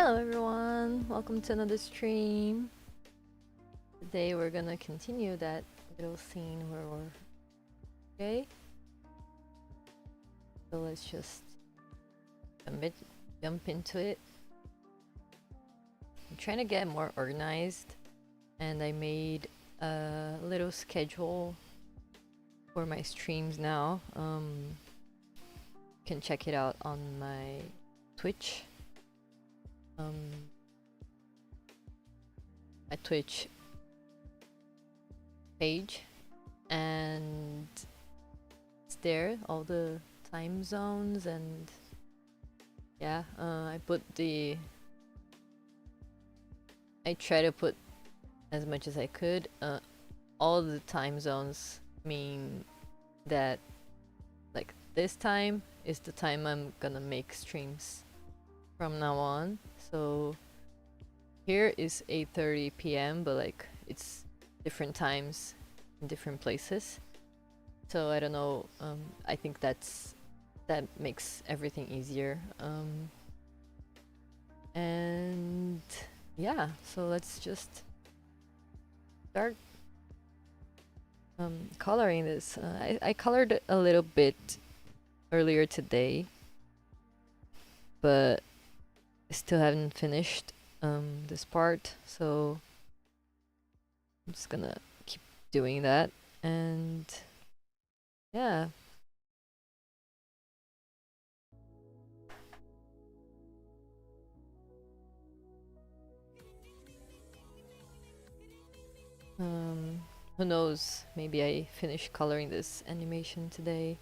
Hello everyone, welcome to another stream. Today we're gonna continue that little scene where we're okay. So let's just jump into it. I'm trying to get more organized, and I made a little schedule for my streams now. You can check it out on my Twitch. My Twitch page, and it's there, all the time zones, and yeah, I try to put as much as I could. All the time zones mean that like this time is the time I'm gonna make streams from now on. So here is 8:30 p.m. but like it's different times in different places. So I don't know, I think that makes everything easier. And yeah, so let's just start coloring this. I colored it a little bit earlier today, but I still haven't finished this part, so I'm just gonna keep doing that. And yeah, who knows, maybe I finish coloring this animation today.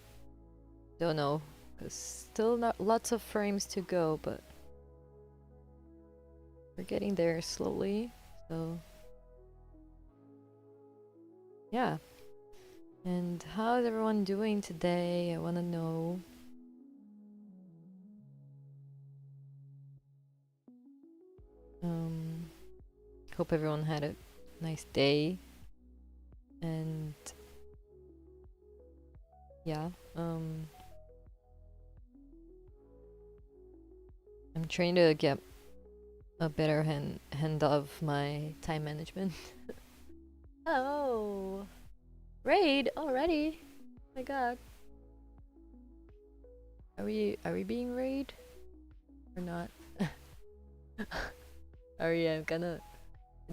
Don't know, because still not lots of frames to go, but we're getting there slowly. So yeah. And how's everyone doing today? I want to know. Hope everyone had a nice day. And yeah, I'm trying to get a better hand of my time management. Oh, raid already! Oh my god, are we being raid or not? Sorry, I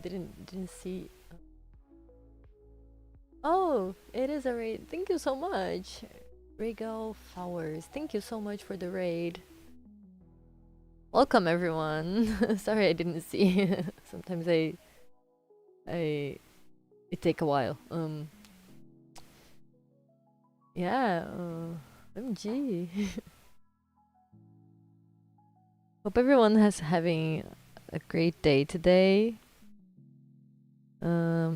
didn't see. Oh, it is a raid. Thank you so much, Regal Flowers. Thank you so much for the raid. Welcome everyone. Sorry I didn't see. Sometimes it take a while. Yeah, MG. Hope everyone has having a great day today.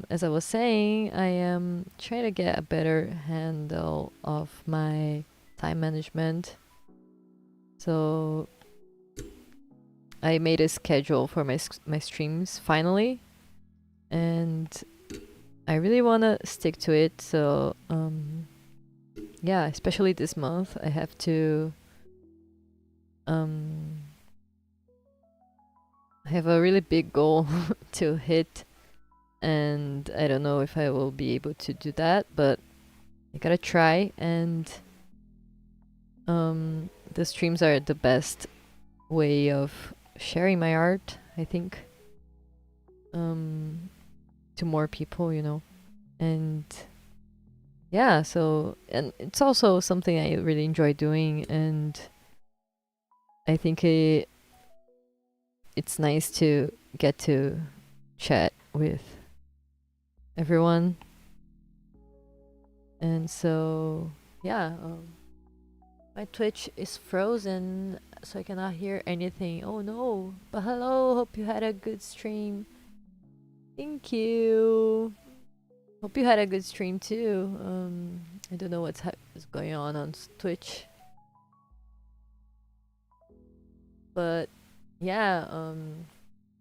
As I was saying, I am trying to get a better handle of my time management. So I made a schedule for my streams finally, and I really want to stick to it. So yeah, especially this month, I have to I have a really big goal to hit, and I don't know if I will be able to do that, but I gotta try. And the streams are the best way of sharing my art, I think, to more people, you know. And yeah, so, and it's also something I really enjoy doing, and I think it's nice to get to chat with everyone. And so yeah, my Twitch is frozen, so I cannot hear anything. Oh no, but hello, hope you had a good stream. Thank you. Hope you had a good stream too. I don't know what's going on Twitch, but yeah,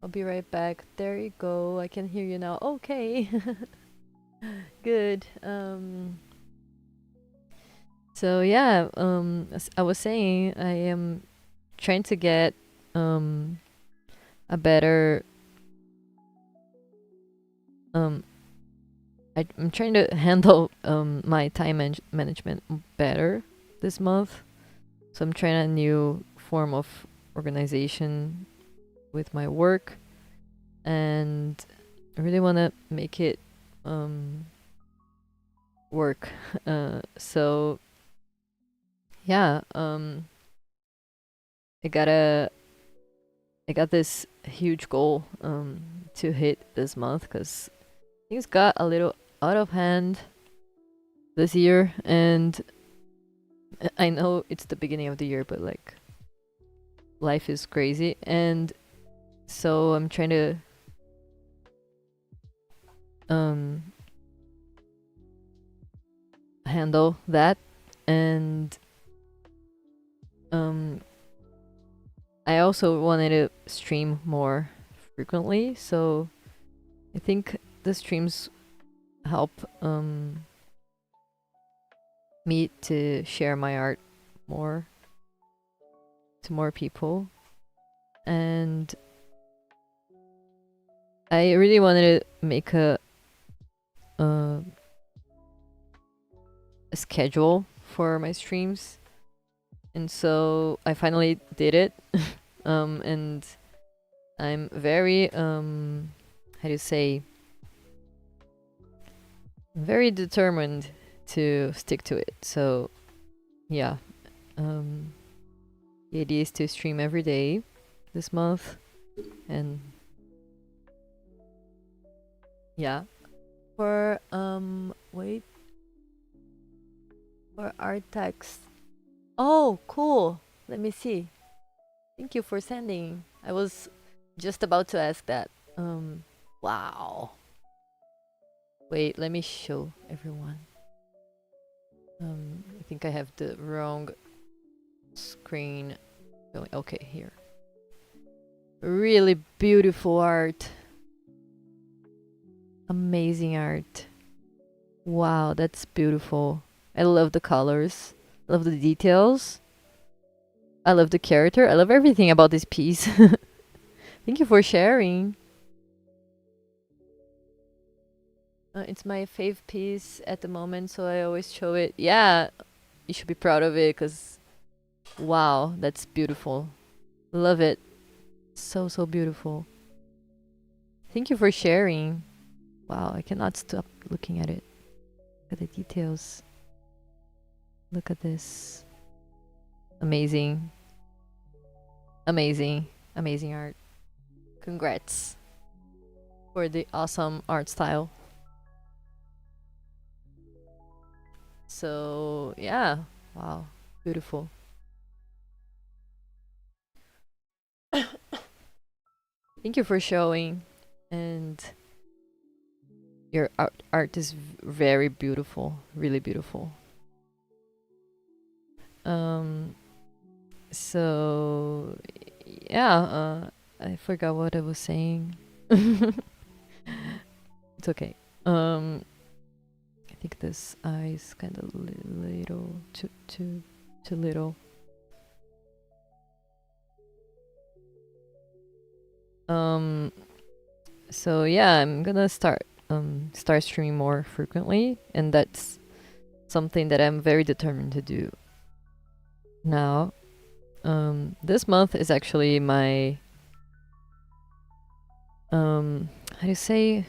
I'll be right back. There you go, I can hear you now. Okay. Good. So yeah, as I was saying, I am trying to get a better I'm trying to handle my time management better this month. So I'm trying a new form of organization with my work, and I really want to make it work. So yeah, I got this huge goal to hit this month because things got a little out of hand this year, and I know it's the beginning of the year, but like life is crazy, and so I'm trying to handle that, and I also wanted to stream more frequently, so I think the streams help me to share my art more to more people, and I really wanted to make a schedule for my streams, and so I finally did it. And I'm very how do you say, very determined to stick to it. So yeah, the idea is to stream every day this month, and yeah, for wait, for art text. Oh, cool. Let me see. Thank you for sending. I was just about to ask that. Wow. Wait, let me show everyone. I think I have the wrong screen going. Okay, here. Really beautiful art. Amazing art. Wow, that's beautiful. I love the colors. I love the details. I love the character. I love everything about this piece. Thank you for sharing. It's my fave piece at the moment, so I always show it. Yeah, you should be proud of it, because wow, that's beautiful. Love it. So, so beautiful. Thank you for sharing. Wow, I cannot stop looking at it. Look at the details. Look at this. Amazing. Amazing. Amazing art. Congrats for the awesome art style. So, yeah. Wow. Beautiful. Thank you for showing. And your art is very beautiful. Really beautiful. So yeah, I forgot what I was saying. It's okay. I think this eye is kind of little, too little. So yeah, I'm gonna start streaming more frequently, and that's something that I'm very determined to do now. This month is actually my how do you say,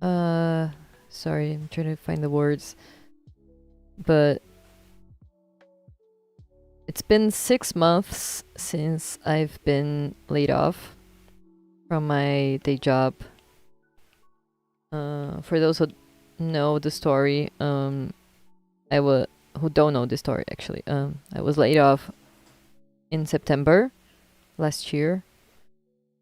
sorry, I'm trying to find the words, but it's been 6 months since I've been laid off from my day job. For those who know the story, who don't know the story actually, I was laid off in September last year,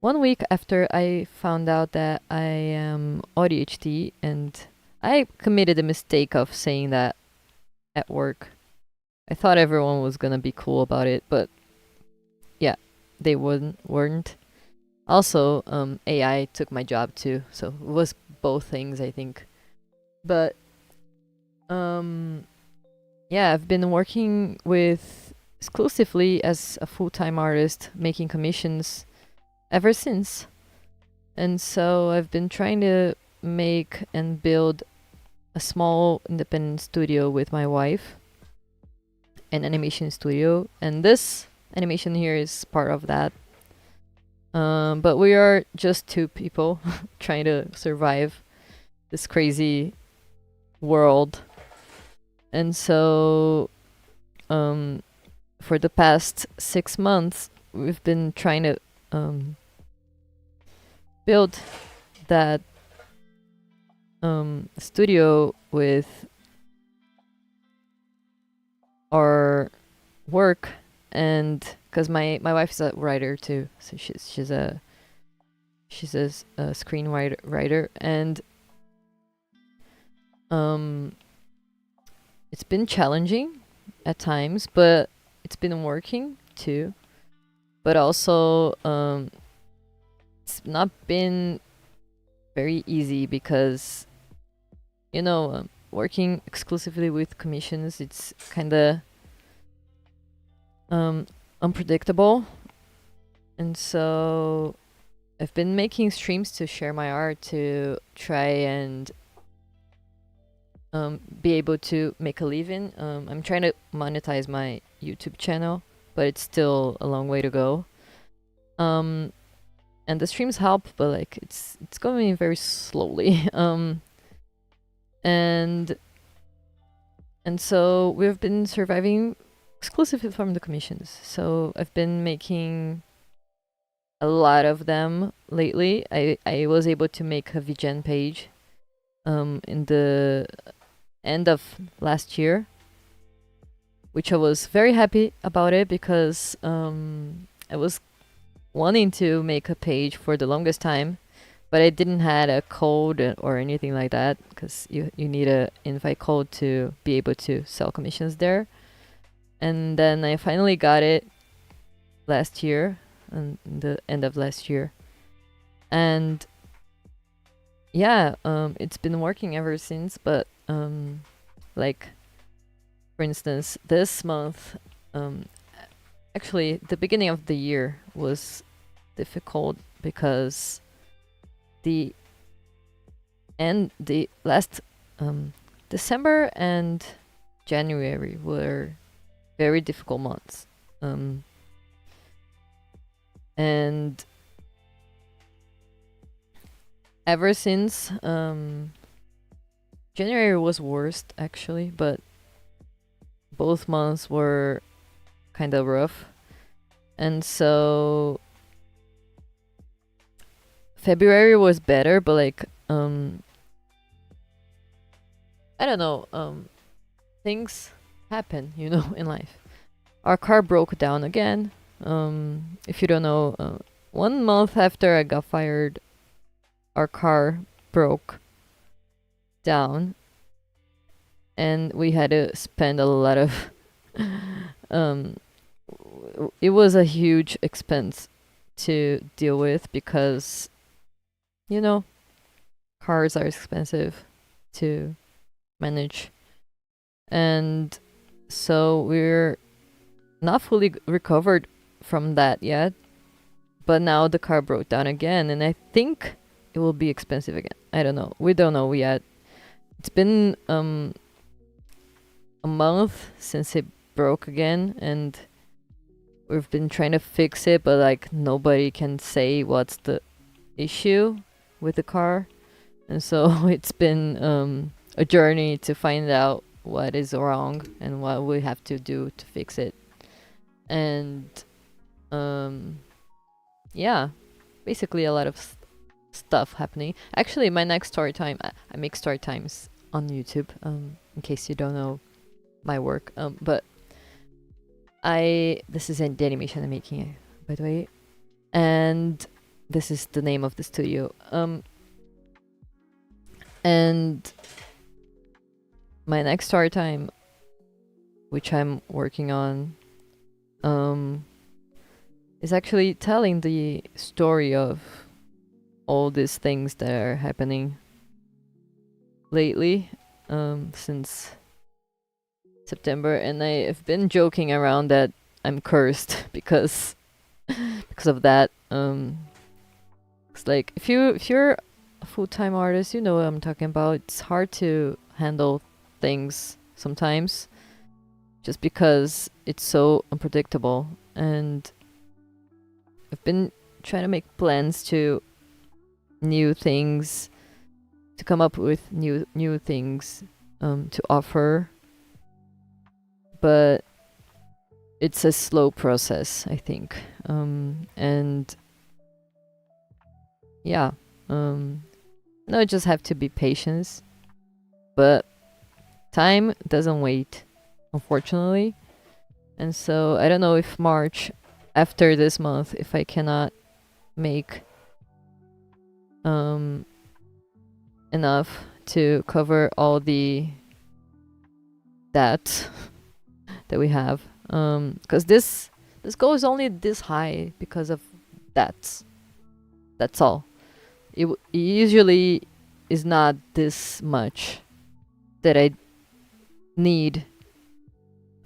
1 week after I found out that I am ADHD, and I committed the mistake of saying that at work. I thought everyone was gonna be cool about it, but yeah, they weren't. Also, AI took my job too, so it was both things, I think. But yeah, I've been working with exclusively as a full-time artist, making commissions ever since. And so I've been trying to make and build a small independent studio with my wife, an animation studio, and this animation here is part of that. But we are just two people trying to survive this crazy world. And so for the past 6 months, we've been trying to build that studio with our work, and because my wife is a writer too, so she's a screenwriter, and it's been challenging at times, but it's been working too. But also it's not been very easy because working exclusively with commissions, it's kind of unpredictable. And so I've been making streams to share my art, to try and be able to make a living. I'm trying to monetize my YouTube channel, but it's still a long way to go. And the streams help, but like it's going very slowly. And so we've been surviving exclusively from the commissions. So I've been making a lot of them lately. I was able to make a VGen page in the end of last year, which I was very happy about it because I was wanting to make a page for the longest time, but I didn't had a code or anything like that, because you need a invite code to be able to sell commissions there. And then I finally got it last year, and the end of last year, and yeah, it's been working ever since. But like for instance, this month, actually the beginning of the year was difficult because the last December and January were very difficult months, and ever since January was worst actually, but both months were kind of rough. And so February was better, but like I don't know, things happen, in life. Our car broke down again. If you don't know, 1 month after I got fired, our car broke down, and we had to spend a lot of it was a huge expense to deal with because cars are expensive to manage, and so we're not fully recovered from that yet. But now the car broke down again, and I think it will be expensive again. I don't know. We don't know yet. It's been a month since it broke again, and we've been trying to fix it, but like nobody can say what's the issue with the car. And so it's been a journey to find out what is wrong and what we have to do to fix it. And yeah, basically a lot of stuff happening. Actually, my next story time, I make story times on YouTube, in case you don't know my work. But this is the animation I'm making, by the way, and this is the name of the studio. And my next story time, which I'm working on, is actually telling the story of all these things that are happening lately, since September. And I've been joking around that I'm cursed because of that. It's like if you're a full-time artist, you know what I'm talking about. It's hard to handle things sometimes just because it's so unpredictable. And I've been trying to make plans to new things, to come up with new things to offer, but it's a slow process, I think. And yeah, no, just have to be patient, but time doesn't wait, unfortunately. And so I don't know if March, after this month, if I cannot make enough to cover all the debt that we have, because this goal is only this high because of debts. That's all. It usually is not this much that I need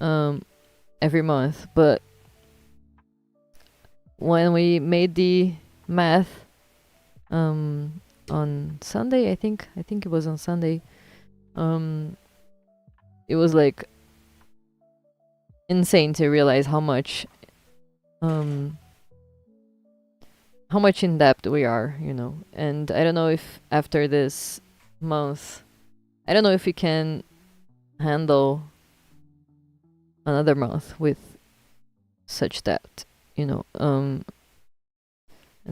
every month, but when we made the math on Sunday, I think it was on Sunday, it was like insane to realize how much in debt we are, you know. And I don't know if after this month, I don't know if we can handle another month with such debt, you know. And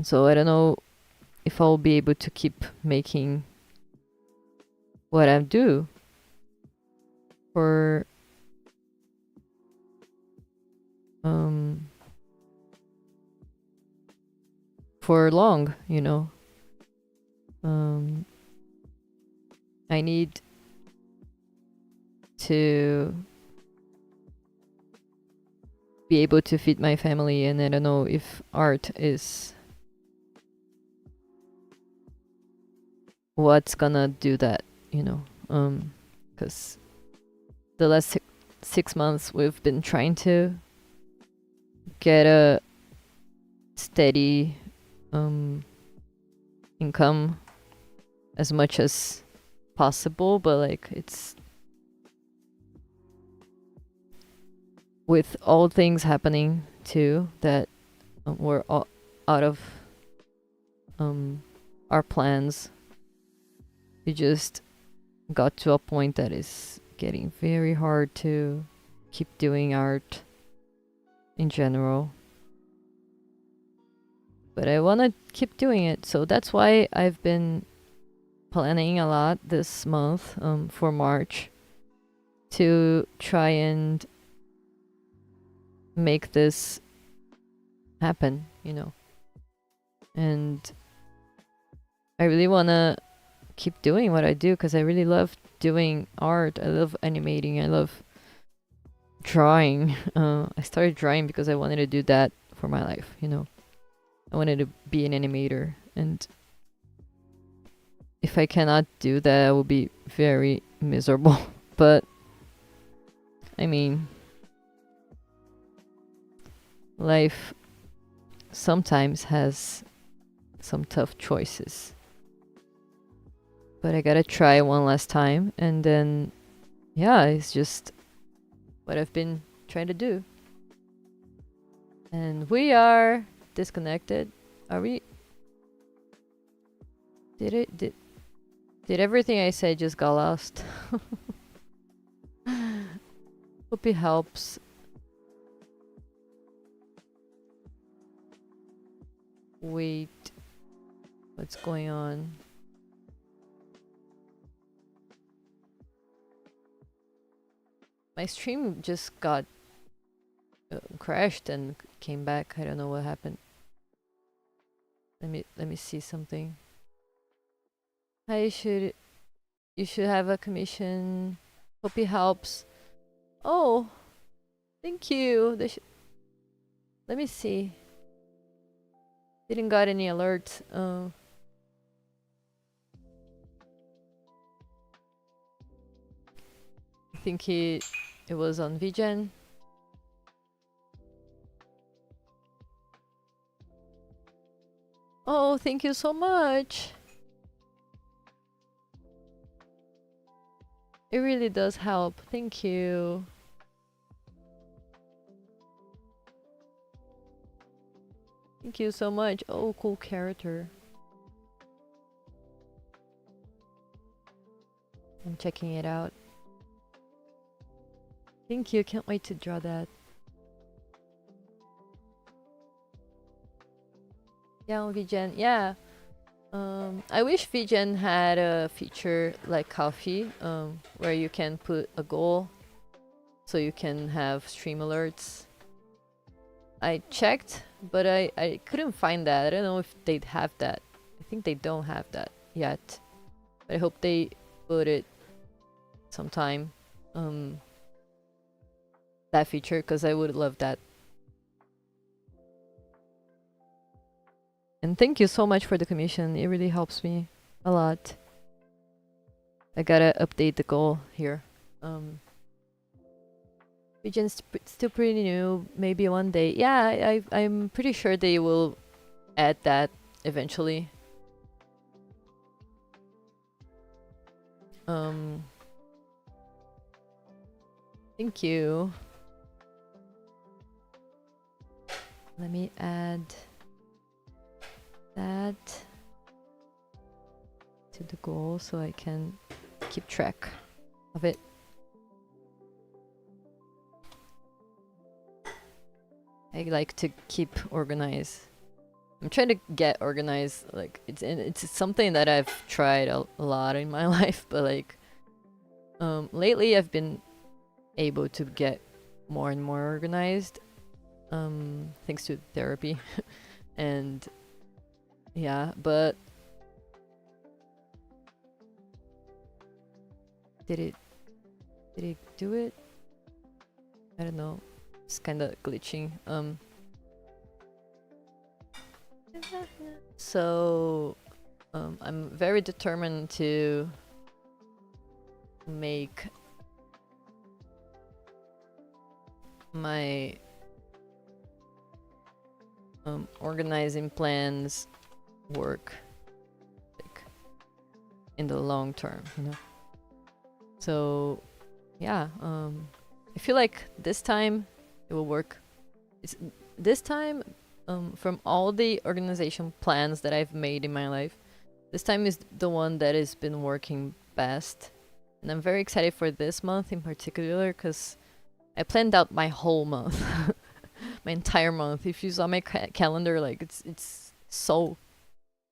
so I don't know if I'll be able to keep making what I do for long, you know. I need to be able to feed my family, and I don't know if art is what's gonna do that, you know. Because the last 6 months we've been trying to get a steady income as much as possible, but like it's with all things happening too that were all out of our plans. We just got to a point that is getting very hard to keep doing art in general. But I want to keep doing it, so that's why I've been planning a lot this month for March to try and make this happen, you know. And I really want to keep doing what I do because I really love doing art. I love animating. I love drawing. I started drawing because I wanted to do that for my life, you know. I wanted to be an animator, and if I cannot do that, I will be very miserable. But I mean, life sometimes has some tough choices. But I gotta try one last time, and then, yeah, it's just what I've been trying to do. And we are disconnected. Are we? Did everything I said just got lost? Hope it helps. Wait, what's going on? My stream just got crashed and came back. I don't know what happened. Let me see something. You should have a commission. Hope it helps. Oh, thank you. Let me see. Didn't got any alerts. I think it was on VGen. Oh, thank you so much. It really does help. Thank you. Thank you so much. Oh, cool character. I'm checking it out. Thank you. Can't wait to draw that. Yeah, VGen. Yeah. I wish VGen had a feature like Coffee, where you can put a goal so you can have stream alerts. I checked, but I couldn't find that. I don't know if they'd have that. I think they don't have that yet. But I hope they put it sometime. That feature, because I would love that. And thank you so much for the commission. It really helps me a lot. I gotta update the goal here. Region's still pretty new. Maybe one day. Yeah, I'm pretty sure they will add that eventually. Thank you. Let me add that to the goal so I can keep track of it. I like to keep organized. I'm trying to get organized. Like it's something that I've tried a lot in my life, but like lately I've been able to get more and more organized, thanks to therapy. And yeah, but did it do it? I don't know. It's kind of glitching. So I'm very determined to make my organizing plans work, like in the long term, you know. So yeah, I feel like this time it will work. It's this time, from all the organization plans that I've made in my life, this time is the one that has been working best. And I'm very excited for this month in particular because I planned out my whole month, my entire month. If you saw my calendar, like it's so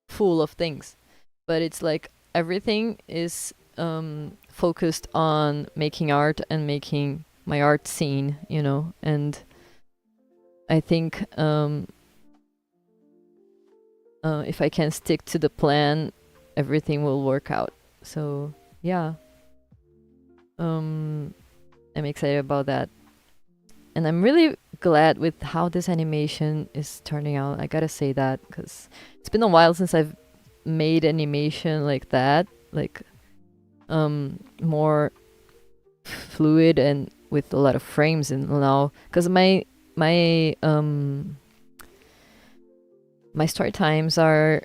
full of things, but it's like everything is focused on making art and making my art scene, you know. And I think if I can stick to the plan, everything will work out. So yeah, I'm excited about that, and I'm really glad with how this animation is turning out. I gotta say that because it's been a while since I've made animation like that, like more fluid and with a lot of frames. And now because my story times are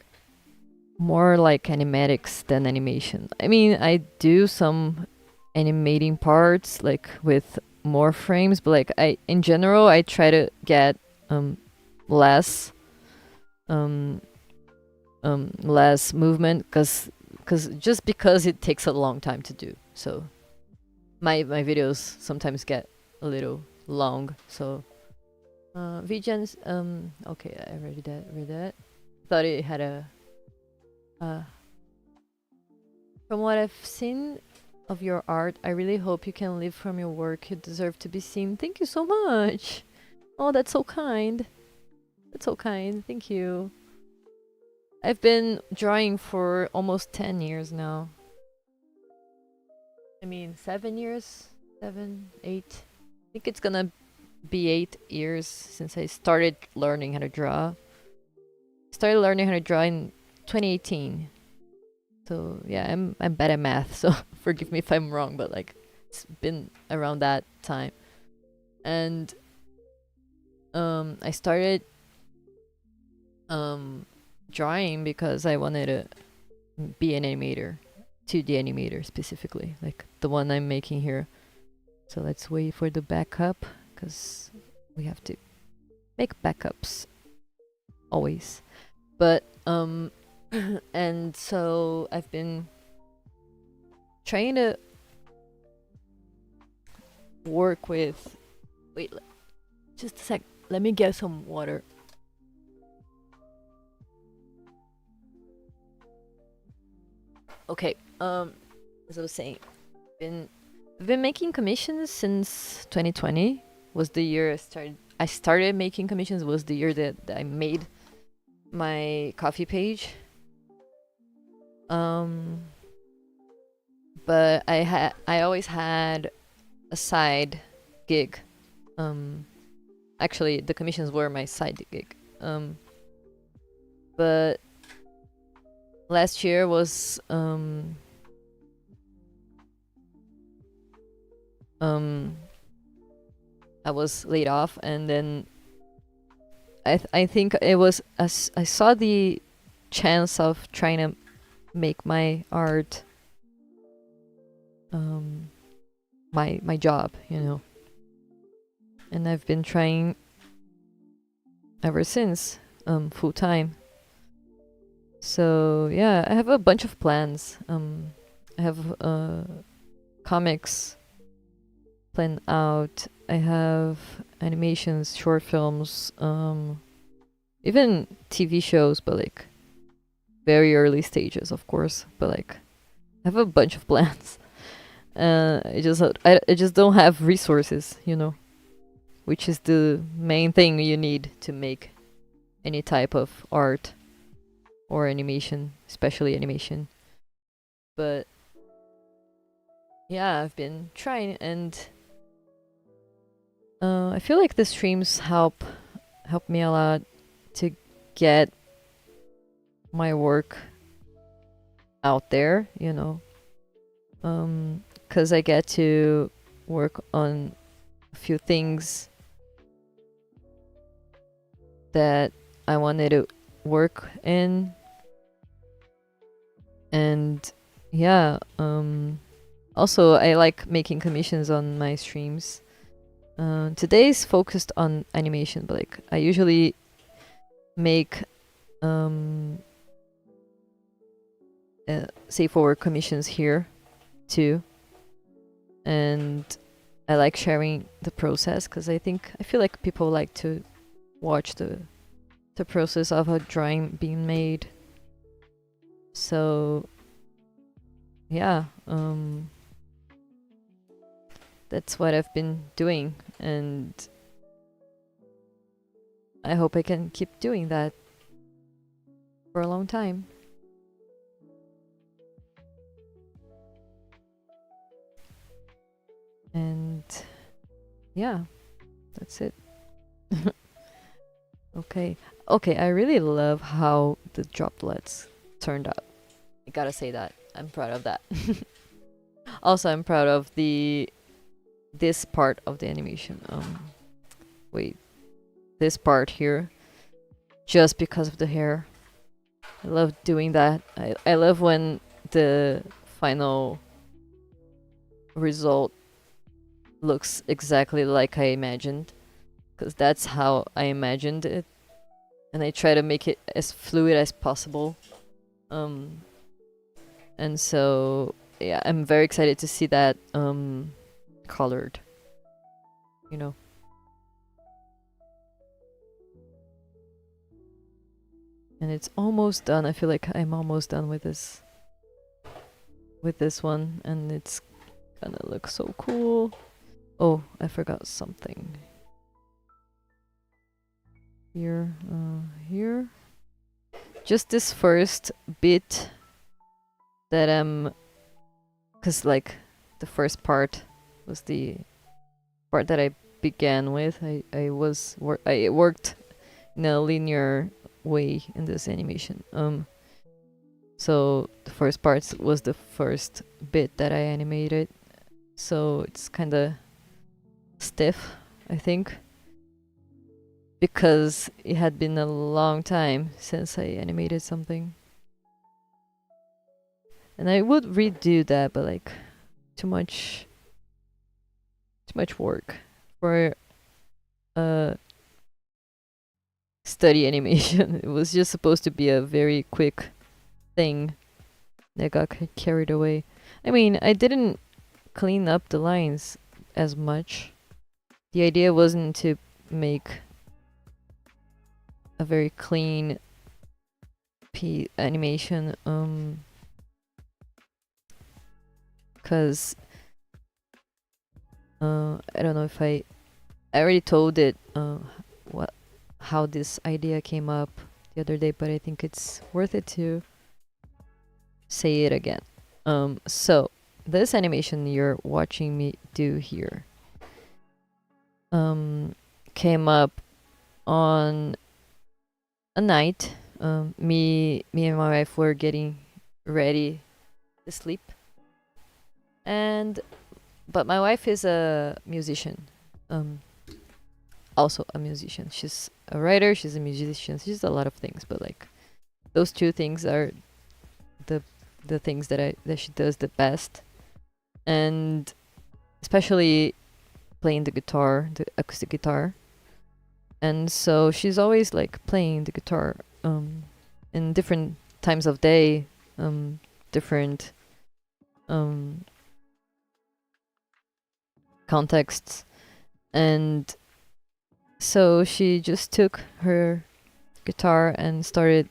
more like animatics than animation. I mean, I do some animating parts like with more frames, but like in general I try to get less less movement because it takes a long time to do. So my videos sometimes get a little long. So VGens, okay, I read that. Thought it had a from what I've seen of your art, I really hope you can live from your work. You deserve to be seen. Thank you so much. Oh, that's so kind. That's so kind. Thank you. I've been drawing for almost 10 years now. I mean, 7 years? 7, 8. I think it's gonna be 8 years since I started learning how to draw. Started learning how to draw in 2018. So yeah, I'm bad at math, so forgive me if I'm wrong, but like it's been around that time. And I started drawing because I wanted to be an animator, 2D animator specifically, like the one I'm making here. So let's wait for the backup because we have to make backups always. But and so I've been trying to work with. Wait, just a sec. Let me get some water. Okay. As I was saying, I've been making commissions since 2020. Was the year I started making commissions. Was the year that I made my coffee page. But I always had a side gig. Actually, the commissions were my side gig. But last year was I was laid off, and then I think it was I saw the chance of trying to make my art my job, you know. And I've been trying ever since, full time. So yeah, I have a bunch of plans. I have comics planned out. I have animations, short films, even TV shows, but like very early stages, of course. But like, I have a bunch of plans. I just don't have resources, you know, which is the main thing you need to make any type of art or animation, especially animation. But yeah, I've been trying, and I feel like the streams help me a lot to get my work out there, you know. 'Cause I get to work on a few things that I wanted to work in. And yeah, also I like making commissions on my streams. Today's focused on animation, but like I usually make safe for work commissions here too. And I like sharing the process because I feel like people like to watch the process of a drawing being made. So yeah, that's what I've been doing, and I hope I can keep doing that for a long time. And yeah, that's it. Okay, I really love how the droplets turned out. I gotta say that. I'm proud of that. Also, I'm proud of this part of the animation. Wait, this part here, just because of the hair. I love doing that. I love when the final result looks exactly like I imagined, because that's how I imagined it, and I try to make it as fluid as possible. And so yeah, I'm very excited to see that colored, you know. And it's almost done. I feel like I'm almost done with this one, and it's gonna look so cool. Oh, I forgot something. Here, here. Just this first bit that cause like the first part was the part that I began with. I worked in a linear way in this animation. So the first part was the first bit that I animated. So it's kind of stiff, I think, because it had been a long time since I animated something. And I would redo that, but like too much work for study animation. It was just supposed to be a very quick thing that got carried away. I mean, I didn't clean up the lines as much. The idea wasn't to make a very clean animation, because I don't know if I already told it how this idea came up the other day, but I think it's worth it to say it again. So this animation you're watching me do here came up on a night. Me and my wife were getting ready to sleep, but my wife is a musician, also a musician. She's a writer, she's a musician, she's a lot of things, but like those two things are the things that she does the best, and especially playing the guitar, the acoustic guitar. And so she's always like playing the guitar in different times of day, different contexts. And so she just took her guitar and started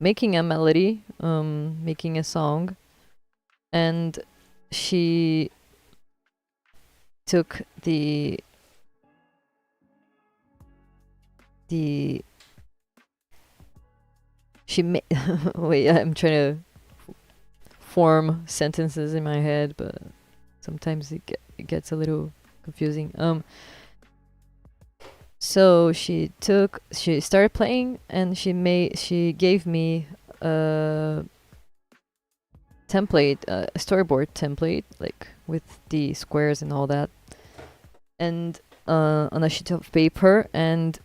making a melody, making a song, and she took the she made wait, I'm trying to form sentences in my head, but sometimes it gets a little confusing. So she started playing, and she gave me a template, a storyboard template, like with the squares and all that, and on a sheet of paper, and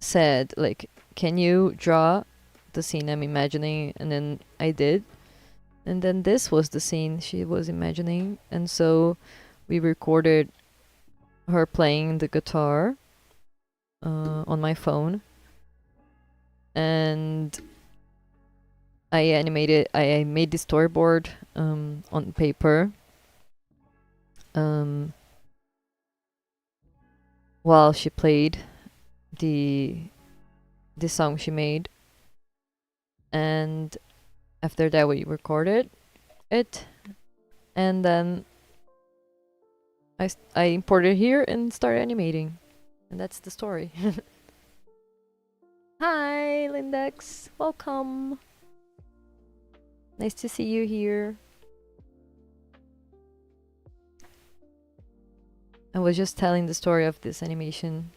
said like, can you draw the scene I'm imagining? And then I did, and then this was the scene she was imagining. And so we recorded her playing the guitar on my phone, and I made the storyboard on paper while she played the song she made. And after that we recorded it, and then I imported here and started animating, and that's the story. Hi Lindex, welcome, nice to see you here. I was just telling the story of this animation,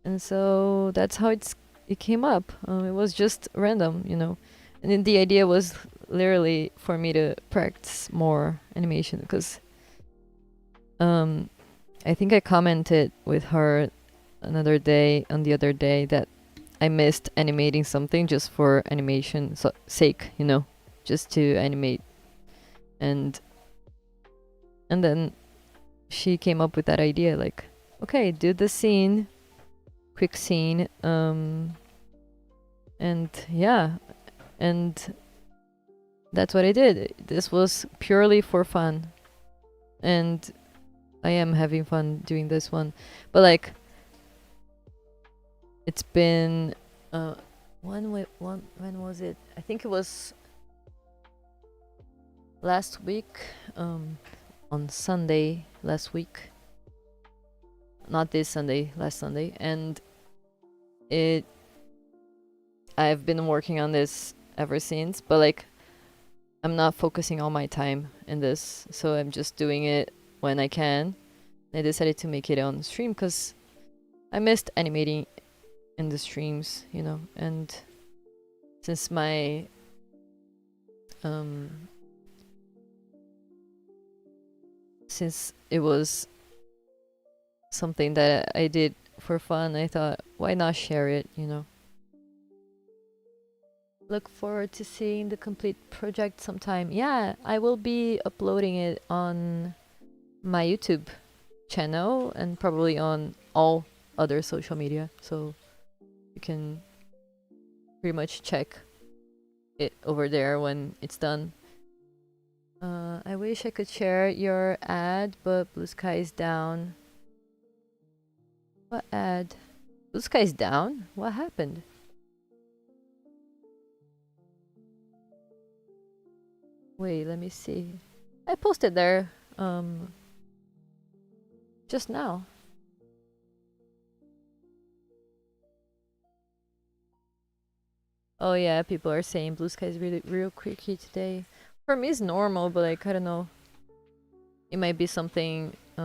and so that's how it came up. It was just random, you know, and then the idea was literally for me to practice more animation, because I think I commented with her on the other day that I missed animating something just for animation sake, you know, just to animate. And then she came up with that idea, like, okay, do the scene, quick scene, and yeah, and that's what I did. This was purely for fun, and I am having fun doing this one. But like, it's been when was it? I think it was last week, on Sunday last week. Not this Sunday, last Sunday. And I've been working on this ever since, but like, I'm not focusing all my time in this, so I'm just doing it when I can. I decided to make it on stream because I missed animating in the streams, you know, and since my since it was something that I did for fun. I thought, why not share it, you know? Look forward to seeing the complete project sometime. Yeah, I will be uploading it on my YouTube channel and probably on all other social media. So you can pretty much check it over there when it's done. I wish I could share your ad, but Blue Sky is down. What ad? Blue Sky is down? What happened? Wait, let me see. I posted there just now. Oh yeah, people are saying Blue Sky is really real quirky today. For me it's normal, but like I don't know. It might be something I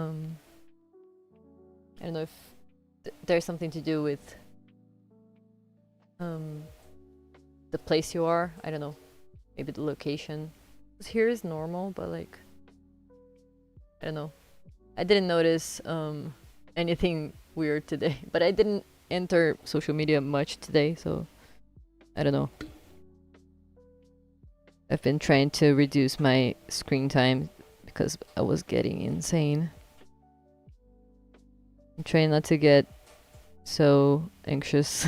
don't know if there's something to do with the place you are. I don't know. Maybe the location. 'Cause here is normal, but like I don't know. I didn't notice anything weird today, but I didn't enter social media much today, so I don't know. I've been trying to reduce my screen time because I was getting insane. I'm trying not to get so anxious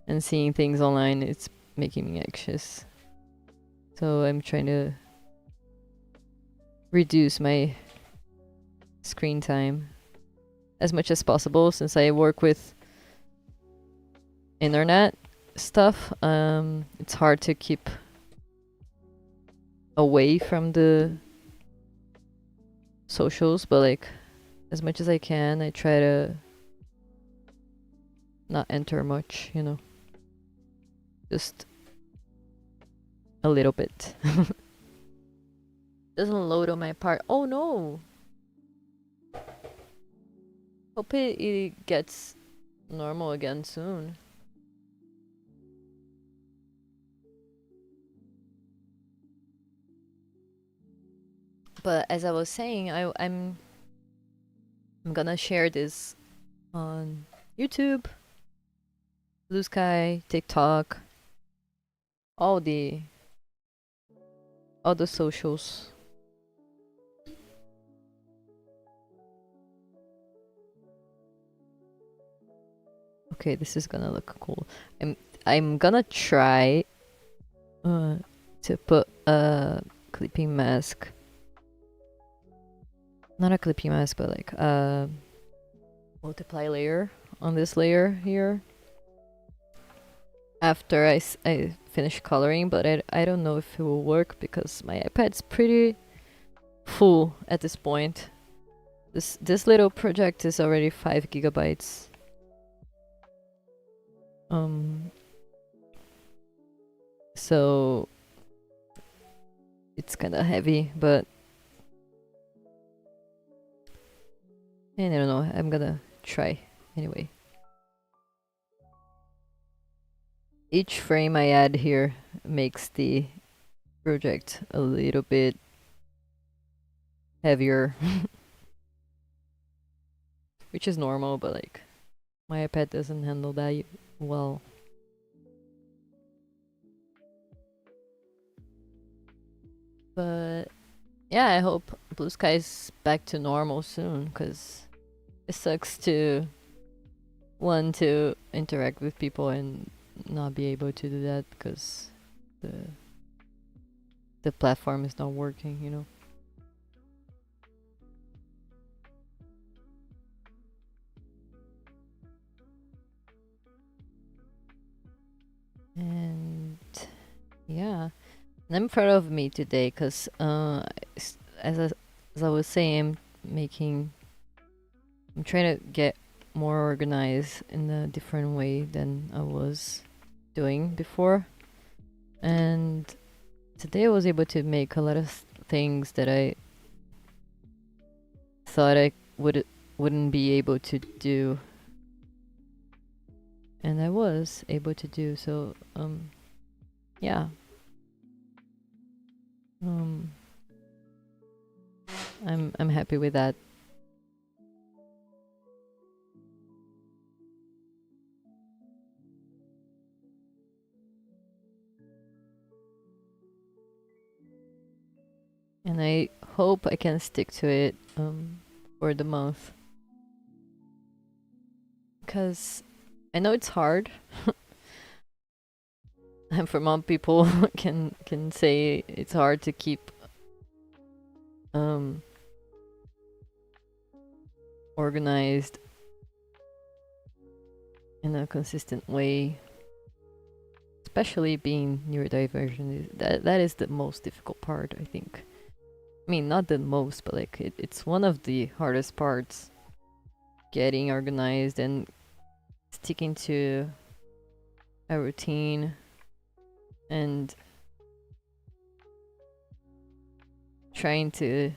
and seeing things online, it's making me anxious. So I'm trying to reduce my screen time as much as possible since I work with internet stuff. It's hard to keep away from the socials, but like as much as I can, I try to not enter much, you know. Just a little bit. Doesn't load on my part. Oh no! Hope it gets normal again soon. But as I was saying, I'm gonna share this on YouTube, Blue Sky, TikTok, all the socials. Okay, this is gonna look cool. I'm gonna try to put a clipping mask. Not a clipping mask, but like a multiply layer on this layer here. After I finish coloring, but I don't know if it will work because my iPad's pretty full at this point. This little project is already 5 gigabytes. So it's kind of heavy, but and I don't know. I'm gonna try anyway. Each frame I add here makes the project a little bit heavier, which is normal, but like my iPad doesn't handle that well. But yeah, I hope Blue Sky's back to normal soon, because it sucks to want to interact with people and not be able to do that because the platform is not working, you know. And yeah, and I'm proud of me today because as I was saying, I'm trying to get more organized in a different way than I was doing before. And today I was able to make a lot of things that I thought I wouldn't be able to do, and I was able to do. So yeah, I'm happy with that. and I hope I can stick to it for the month, because I know it's hard. And for mom, people can say it's hard to keep organized in a consistent way, especially being neurodivergent. That is the most difficult part, I think. I mean, not the most, but like it's one of the hardest parts, getting organized and sticking to a routine and trying to,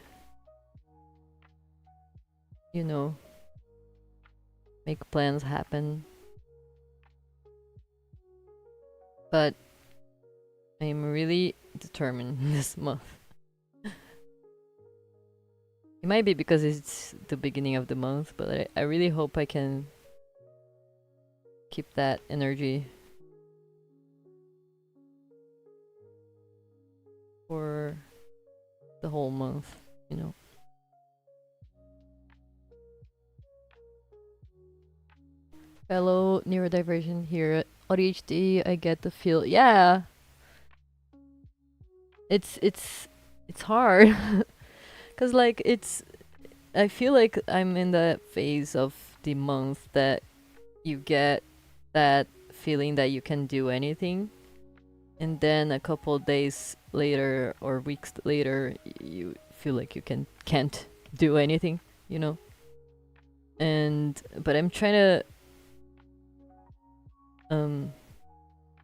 you know, make plans happen. But I'm really determined this month. It might be because it's the beginning of the month, but I really hope I can keep that energy for the whole month, you know. Fellow neurodivergent here. ADHD, I get the feel. Yeah. It's hard. Cause like I feel like I'm in that phase of the month that you get that feeling that you can do anything, and then a couple days later or weeks later you feel like you can't do anything, you know. And but I'm trying to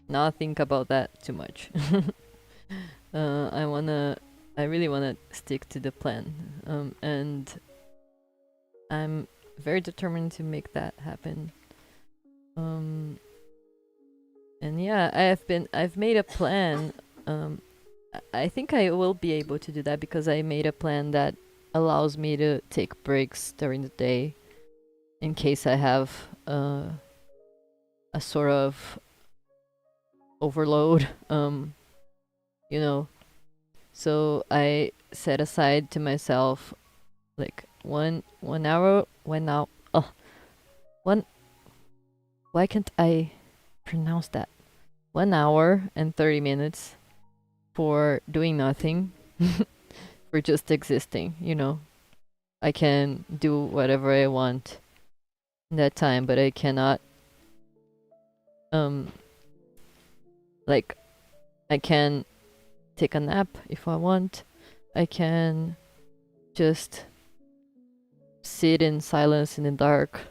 not think about that too much. I really wanna stick to the plan, and I'm very determined to make that happen. And yeah, I've made a plan. I think I will be able to do that because I made a plan that allows me to take breaks during the day in case I have a sort of overload, you know. So I set aside to myself like one hour one why can't I pronounce that? 1 hour and 30 minutes for doing nothing, for just existing, you know. I can do whatever I want in that time, but I cannot like I can take a nap if I want. I can just sit in silence in the dark.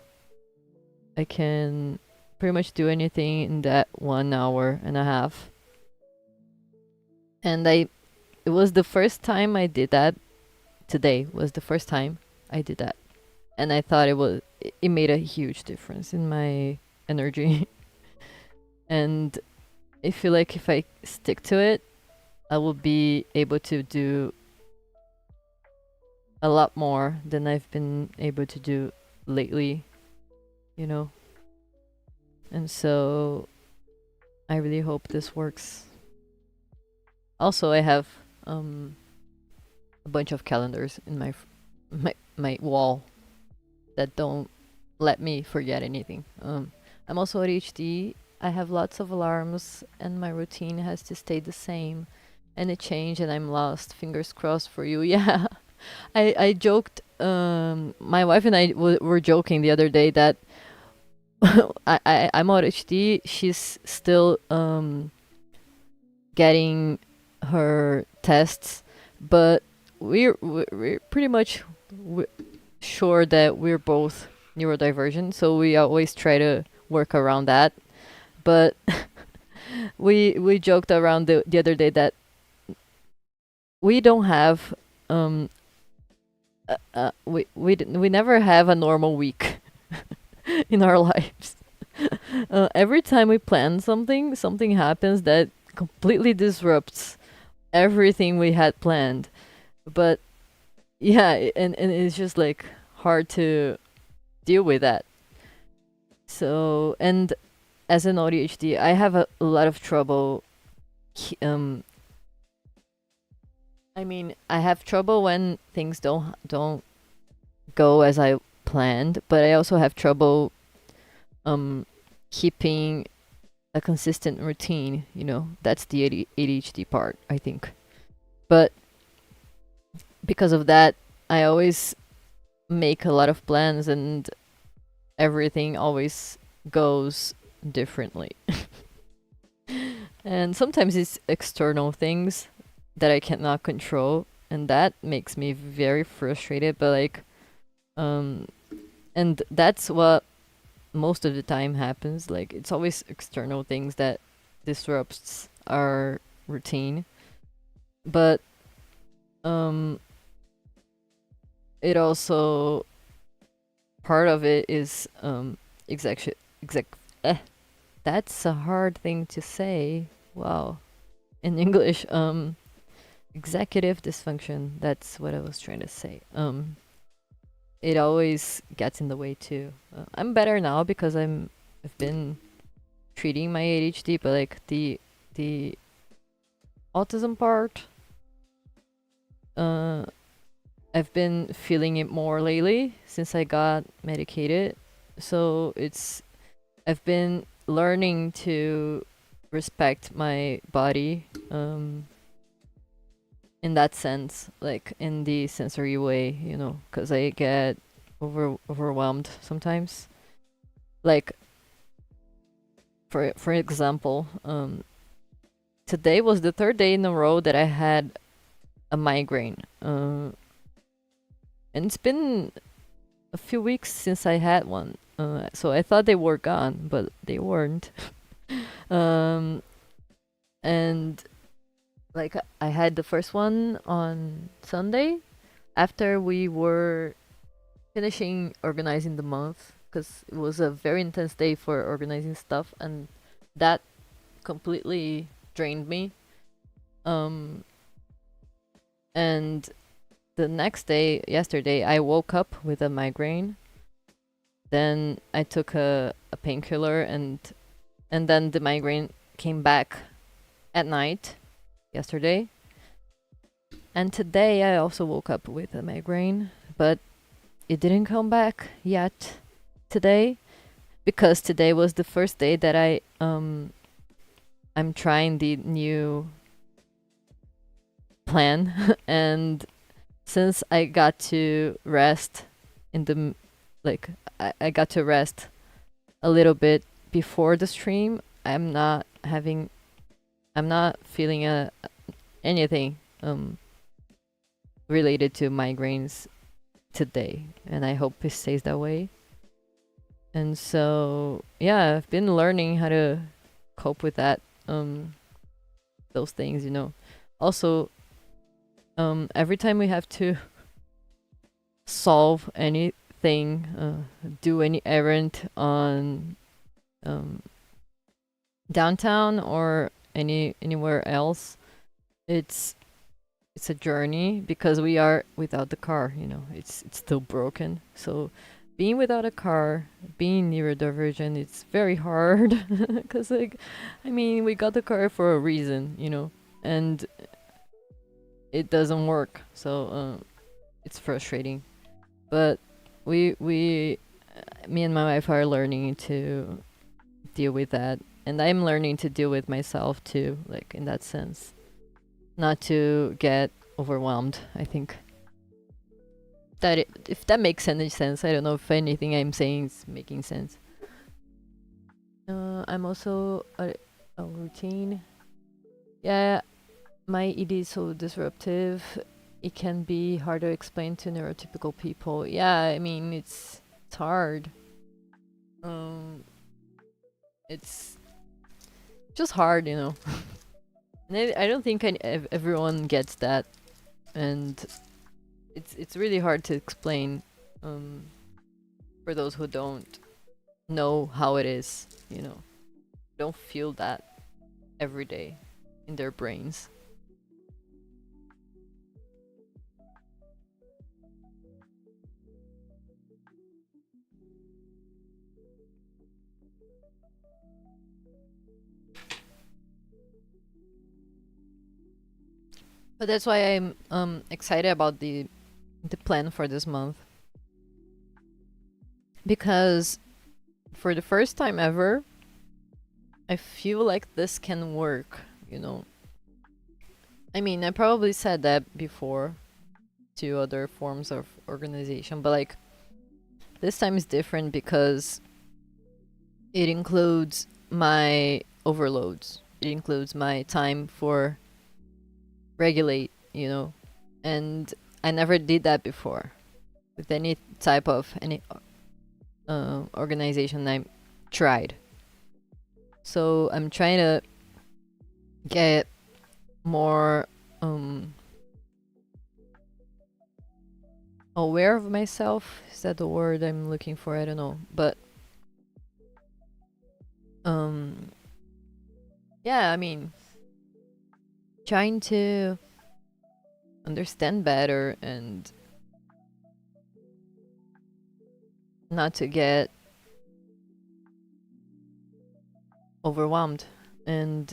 I can pretty much do anything in that 1 hour and a half. And it was the first time I did that. Today was the first time I did that. And I thought it made a huge difference in my energy. And I feel like if I stick to it, I will be able to do a lot more than I've been able to do lately, you know. And so I really hope this works. Also, I have a bunch of calendars in my wall that don't let me forget anything. I'm also ADHD. I have lots of alarms, and my routine has to stay the same. And it changed, and I'm lost. Fingers crossed for you. Yeah, I joked. My wife and I were joking the other day that I'm ADHD. She's still getting her tests, but we're pretty much sure that we're both neurodivergent, so we always try to work around that. But we joked around the other day that we don't have we never have a normal week in our lives. Every time we plan something happens that completely disrupts everything we had planned. But yeah, and it's just like hard to deal with that. So, and as an ADHD, I have a lot of trouble I mean, I have trouble when things don't go as I planned, but I also have trouble um keeping a consistent routine, you know. That's the ADHD part, I think. But because of that, I always make a lot of plans and everything always goes differently. And sometimes it's external things that I cannot control, and that makes me very frustrated, but like um and that's what most of the time happens. Like it's always external things that disrupts our routine. But um it also, part of it is exec exec that's a hard thing to say. Wow. In English, executive dysfunction, that's what I was trying to say. It always gets in the way too. I'm better now because I've been treating my ADHD, but like the autism part, uh I've been feeling it more lately since I got medicated. So I've been learning to respect my body, in that sense, like in the sensory way, you know, because I get overwhelmed sometimes. Like for example, today was the third day in a row that I had a migraine, and it's been a few weeks since I had one. So I thought they were gone, but they weren't. um, and like I had the first one on Sunday after we were finishing organizing the month, because it was a very intense day for organizing stuff, and that completely drained me. Um, and the next day, yesterday, I woke up with a migraine. Then I took a painkiller, and then the migraine came back at night yesterday. And today I also woke up with a migraine, but it didn't come back yet today, because today was the first day that I'm trying the new plan. And since I got to rest in the like I got to rest a little bit before the stream, I'm not feeling anything related to migraines today, and I hope it stays that way. And so yeah, I've been learning how to cope with that, those things, you know. Also, every time we have to solve anything, do any errand on downtown or anywhere else, it's it's a journey because we are without the car, you know. It's still broken. So being without a car, being neurodivergent, it's very hard. Because like, I mean, we got the car for a reason, you know, and it doesn't work. So it's frustrating. But we me and my wife are learning to deal with that, and I'm learning to deal with myself too, like in that sense, not to get overwhelmed, I think. If that makes any sense. I don't know if anything I'm saying is making sense. I'm also a routine. Yeah, my ED is so disruptive. It can be hard to explain to neurotypical people. Yeah, I mean it's hard. Um, it's just hard, you know. And I don't think everyone gets that, and it's really hard to explain, for those who don't know how it is, you know, don't feel that every day in their brains. But that's why I'm excited about the plan for this month, because for the first time ever, I feel like this can work, you know. I mean, I probably said that before to other forms of organization, but like this time is different because it includes my overloads. It includes my time for regulate, you know. And I never did that before with any type of any organization I tried. So I'm trying to get more aware of myself. Is that the word I'm looking for? I don't know. But yeah, I mean, trying to understand better and not to get overwhelmed, and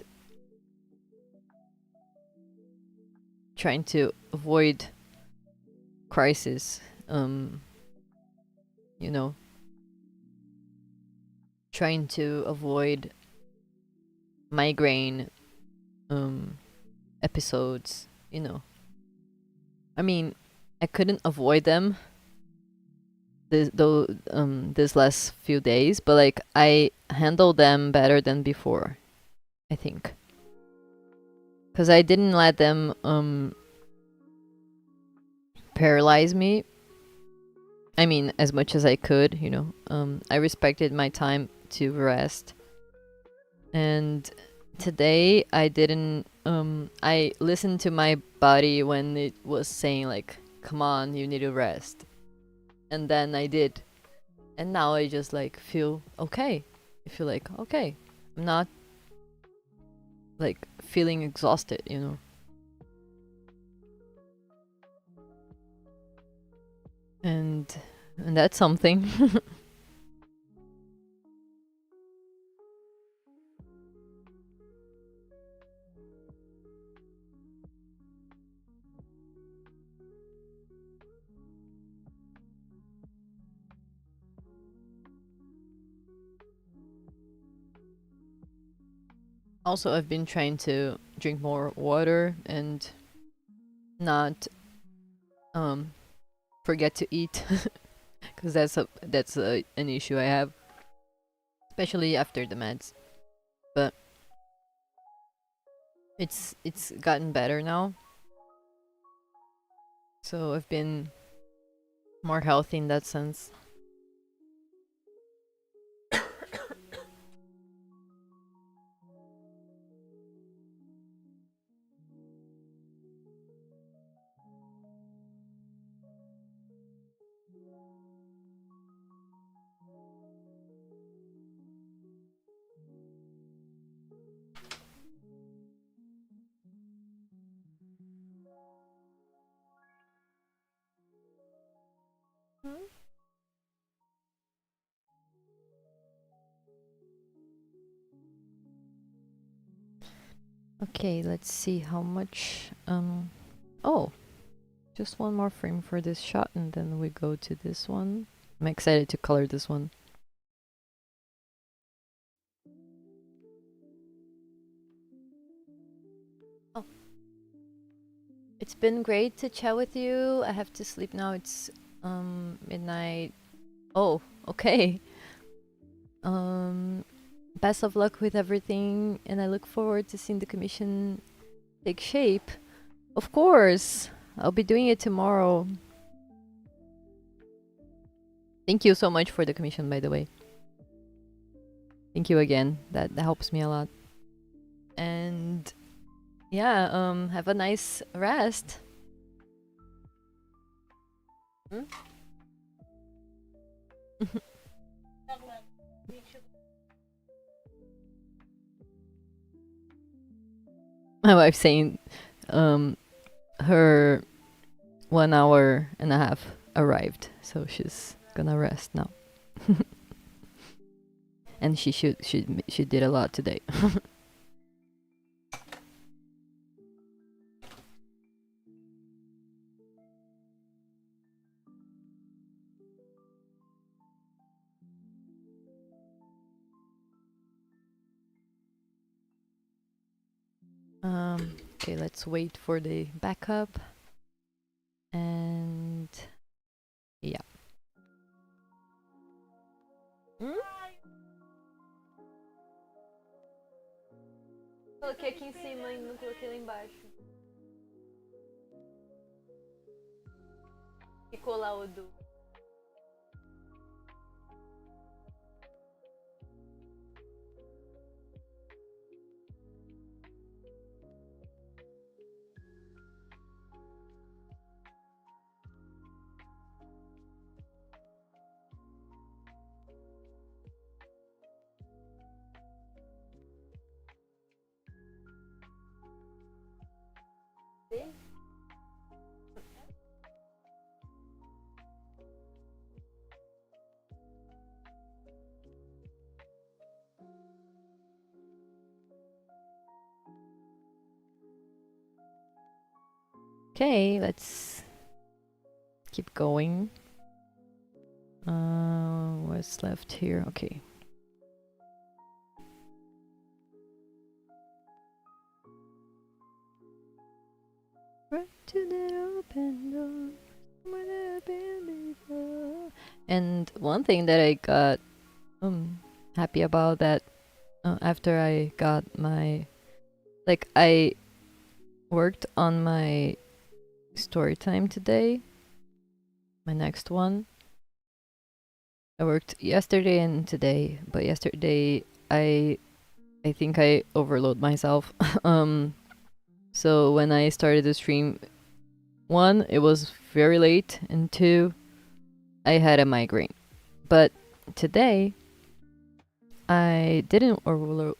trying to avoid crisis, you know, trying to avoid migraine episodes, you know. I mean, I couldn't avoid them this last few days, but like I handled them better than before, I think, because I didn't let them paralyze me. I mean, as much as I could, you know. I respected my time to rest, and today I didn't. I listened to my body when it was saying like, "Come on, you need to rest," and then I did, and now I just like feel okay. I feel like okay. I'm not like feeling exhausted, you know. And that's something. Also, I've been trying to drink more water and not forget to eat, because that's an issue I have, especially after the meds. But it's gotten better now, so I've been more healthy in that sense. Okay, let's see how much. Oh, just one more frame for this shot, and then we go to this one. I'm excited to color this one. Oh, it's been great to chat with you. I have to sleep now. It's midnight. Oh, okay. Best of luck with everything, and I look forward to seeing the commission take shape. Of course, I'll be doing it tomorrow. Thank you so much for the commission, by the way. Thank you again. That helps me a lot. And yeah, have a nice rest. Hmm? My wife's saying her 1 hour and a half arrived, so she's gonna rest now. And she did a lot today. Okay, let's wait for the backup. And yeah. Coloquei aqui em cima e não coloquei lá embaixo. Ficou lá o do. Okay, let's keep going. What's left here? Okay. Right to that open door. And one thing that I got happy about that after I got my I worked on my story time today, my next one. I worked yesterday and today, but yesterday I think I overload myself. So when I started the stream, one, it was very late, and two, I had a migraine. But today, I didn't overload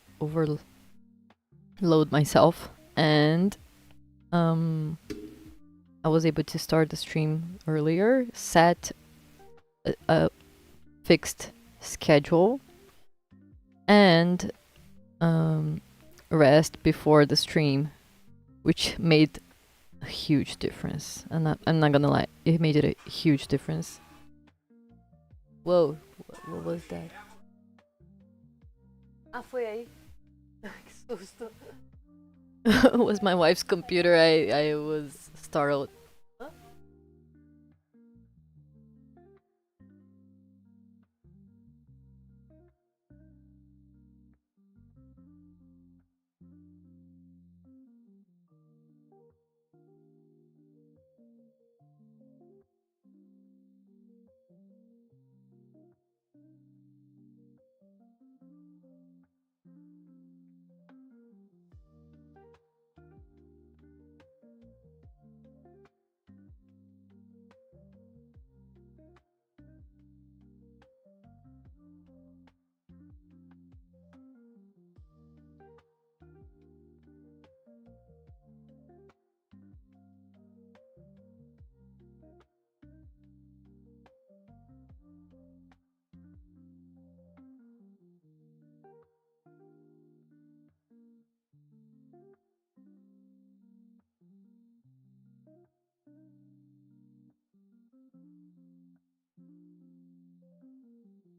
myself, and I was able to start the stream earlier, set a fixed schedule, and rest before the stream, which made a huge difference. I'm not gonna lie, it made it a huge difference. Whoa, what was that? Ah, foi aí. Que susto. It was my wife's computer. I was startled. Huh?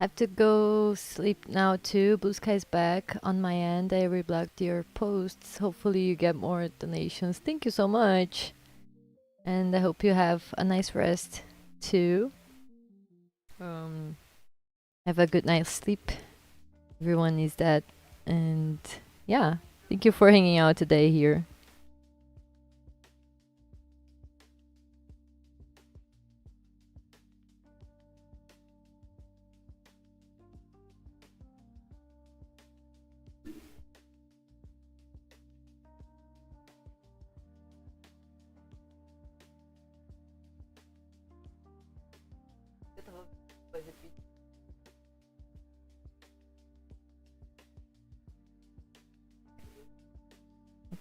I have to go sleep now too. BlueSky's back on my end. I reblocked your posts. Hopefully you get more donations. Thank you so much. And I hope you have a nice rest too. Have a good night's sleep. Everyone needs that. And yeah, thank you for hanging out today here.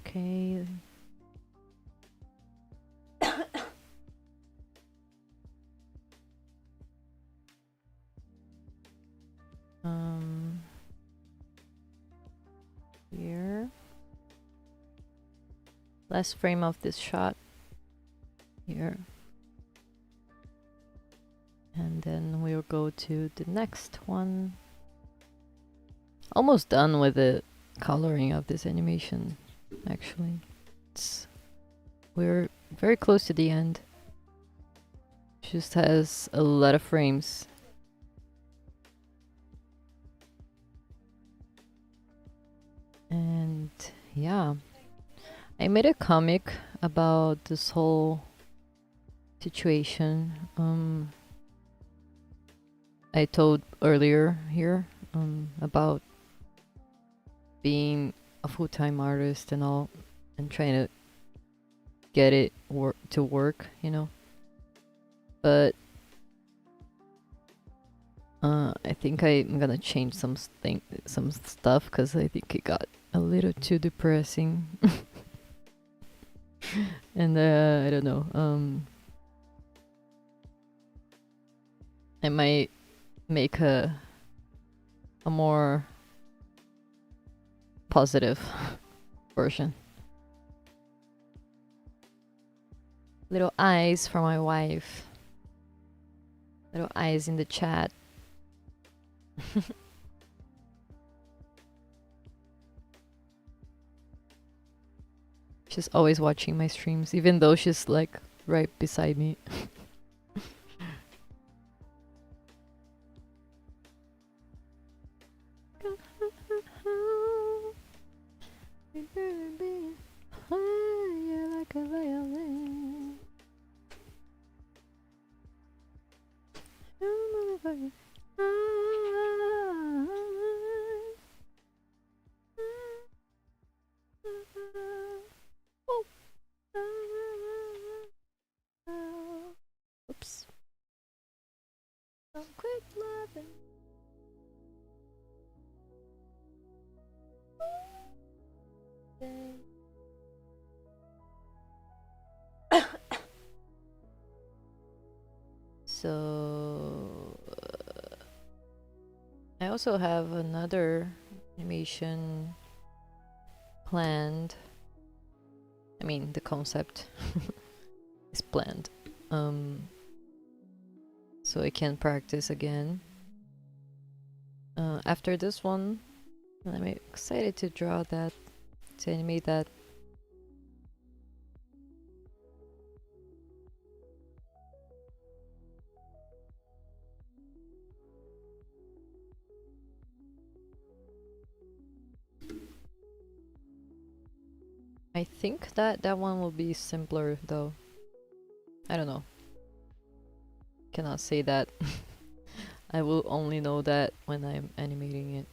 Okay. Here. Last frame of this shot. Here. And then we'll go to the next one. Almost done with the coloring of this animation. actually. We're very close to the end. Just has a lot of frames. And yeah, I made a comic about this whole situation. I told earlier here about being a full-time artist and all, and trying to get it to work, you know. But I think I'm gonna change some stuff because I think it got a little too depressing. And I don't know. I might make a more positive version. Little eyes for my wife. Little eyes in the chat. She's always watching my streams, even though she's like right beside me. Like a violin. Oops. Don't quit loving. So I also have another animation planned. I mean, the concept is planned. So I can practice again. After this one, I'm excited to draw that, to animate that. I think that one will be simpler though. I don't know. Cannot say that. I will only know that when I'm animating it.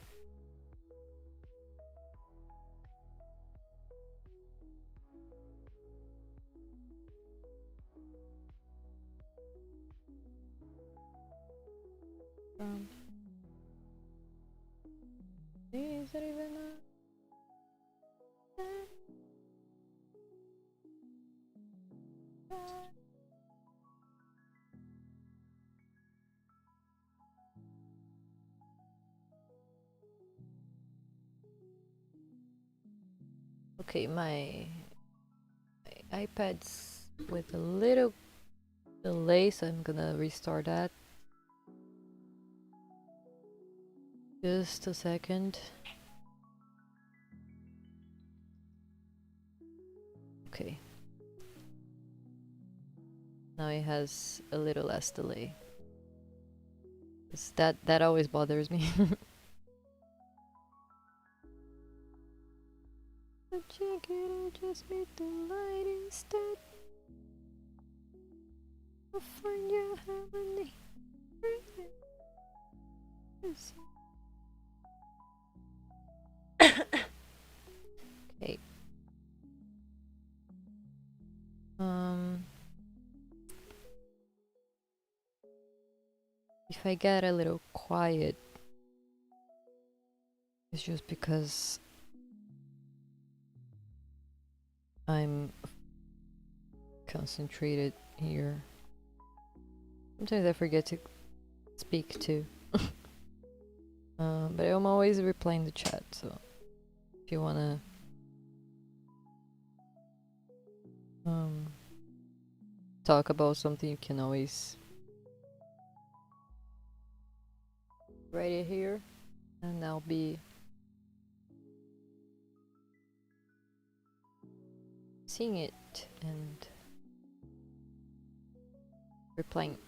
Is it even okay, my iPad's with a little delay, so I'm gonna restart that. Just a second. Okay. Now it has a little less delay. That always bothers me. Check it, I just meet the light instead. I'll find your harmony. Okay. If I get a little quiet, it's just because I'm concentrated here. Sometimes I forget to speak too. But I'm always replying the chat, so if you wanna talk about something, you can always write it here, and I'll be seeing it and replying.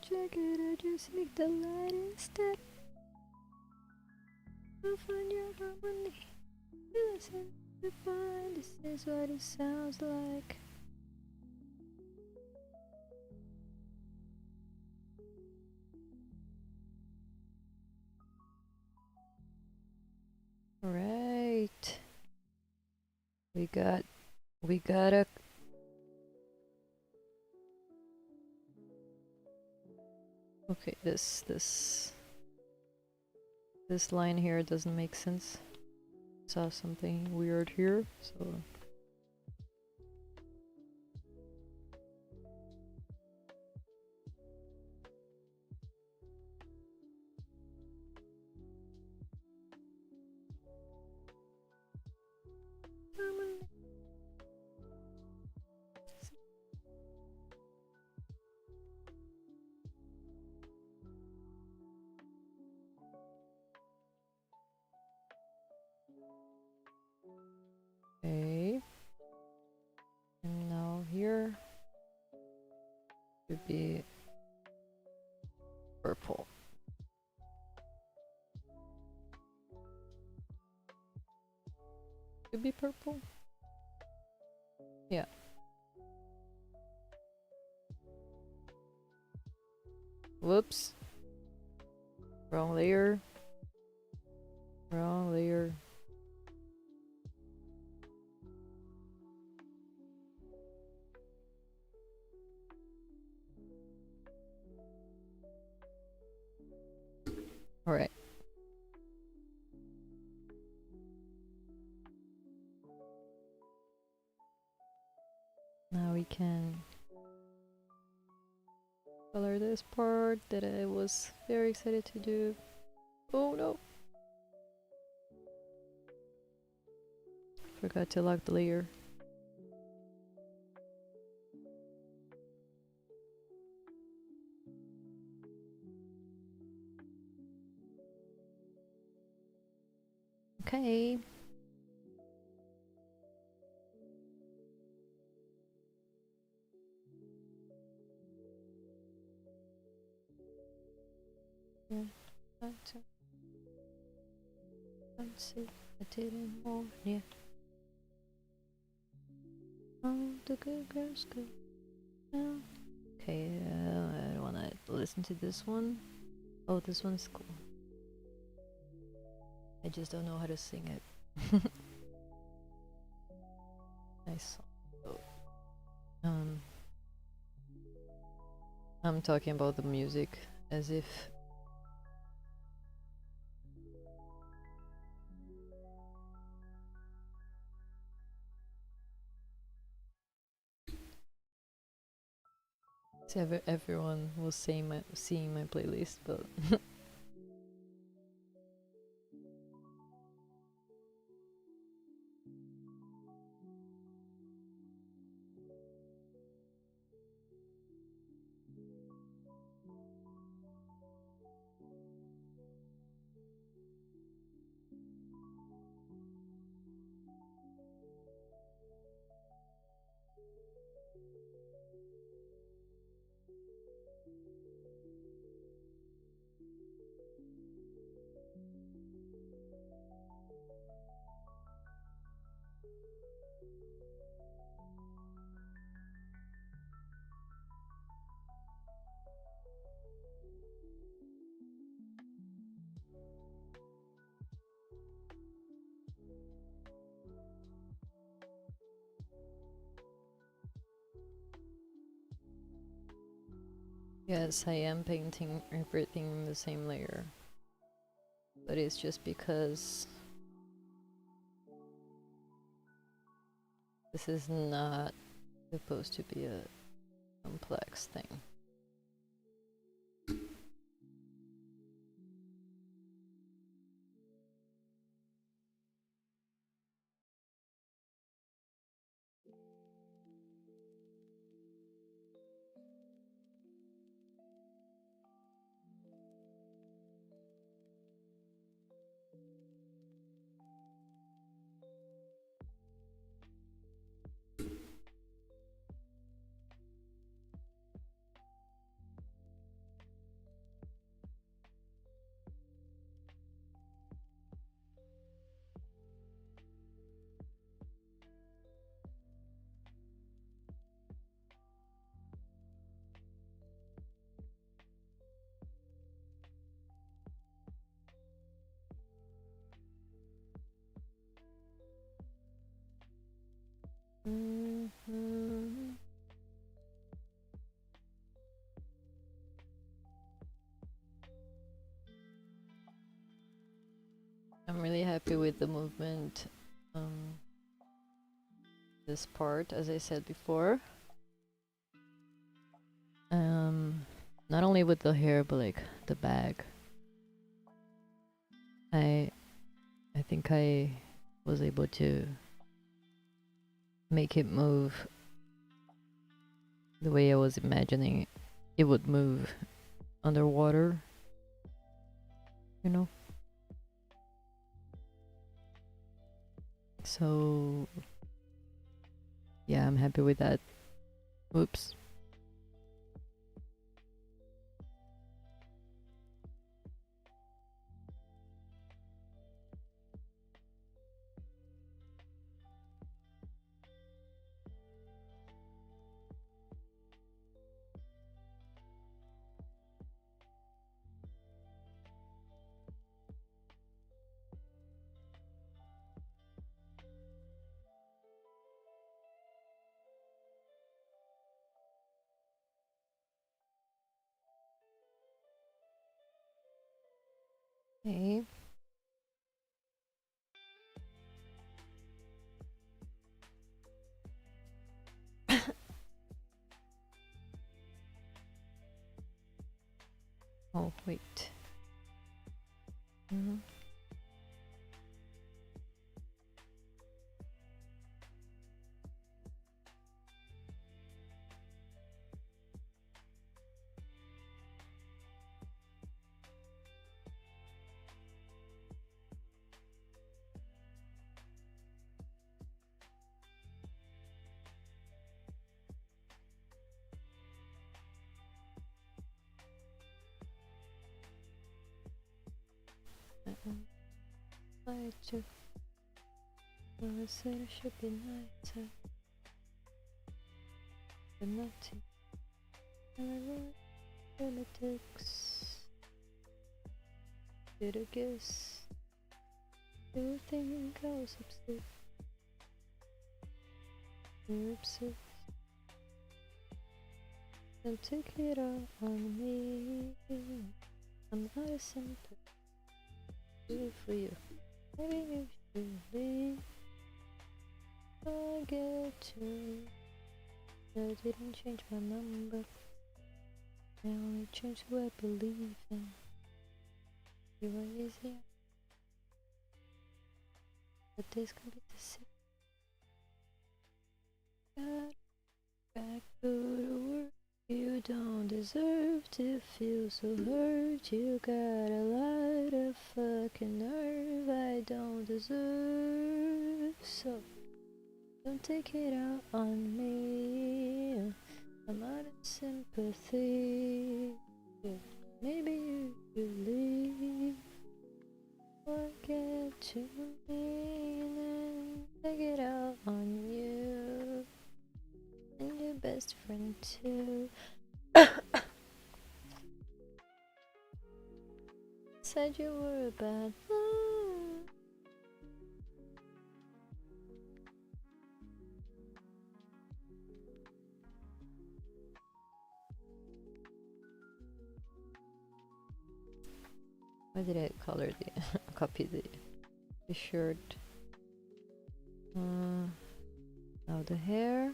Check it, I just make the light instead. I'll find your harmony. Listen to find this is what it sounds like. Right. We got a okay, this line here doesn't make sense. Saw something weird here, so okay. And now here should be purple. Should be purple? Yeah. Whoops. Wrong layer. Wrong layer. Alright. Now we can color this part that I was very excited to do. Oh no! Forgot to lock the layer. Okay. Yeah, let's see. I didn't more. Yeah. Oh, the good girls go now. Okay, I don't wanna listen to this one. Oh, this one's cool. I just don't know how to sing it. Nice song. Oh. I'm talking about the music as if everyone was seeing my playlist, but yes, I am painting everything in the same layer. But it's just because this is not supposed to be a complex thing. I'm really happy with the movement. This part, as I said before. Not only with the hair, but like the bag. I think I was able to make it move the way I was imagining it would move underwater, you know? So yeah, I'm happy with that. Whoops. Okay. Oh, wait. I to. Well, I said it should be nighttime, but nothing. Politics. Did I guess? Everything goes upset. You're upset. Don't take it all on me. I'm not a sympathy for you. Maybe you should leave. I get to. I didn't change my number. I only changed who I believe in. You are easier. But this can be the same. Got back go to work. You don't deserve to feel so hurt. You got a lot of fucking nerve I don't deserve. So don't take it out on me. I'm out of sympathy. Maybe you should leave. Or get to me and take it out on you and your best friend too. Said you were a bad man. Why did I color the copy the shirt? Now the hair.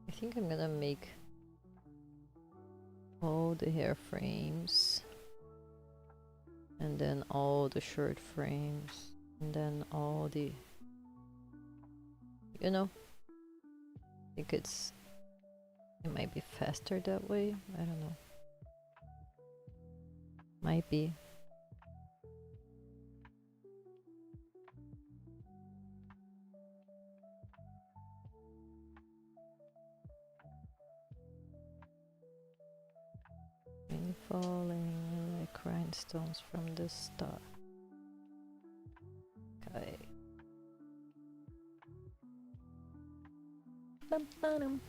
I think I'm gonna make all the hair frames and then all the shirt frames and then all the, you know, I think it might be faster that way. I don't know. Might be. falling like rhinestones from the star. Okay. Bum-ba-dum.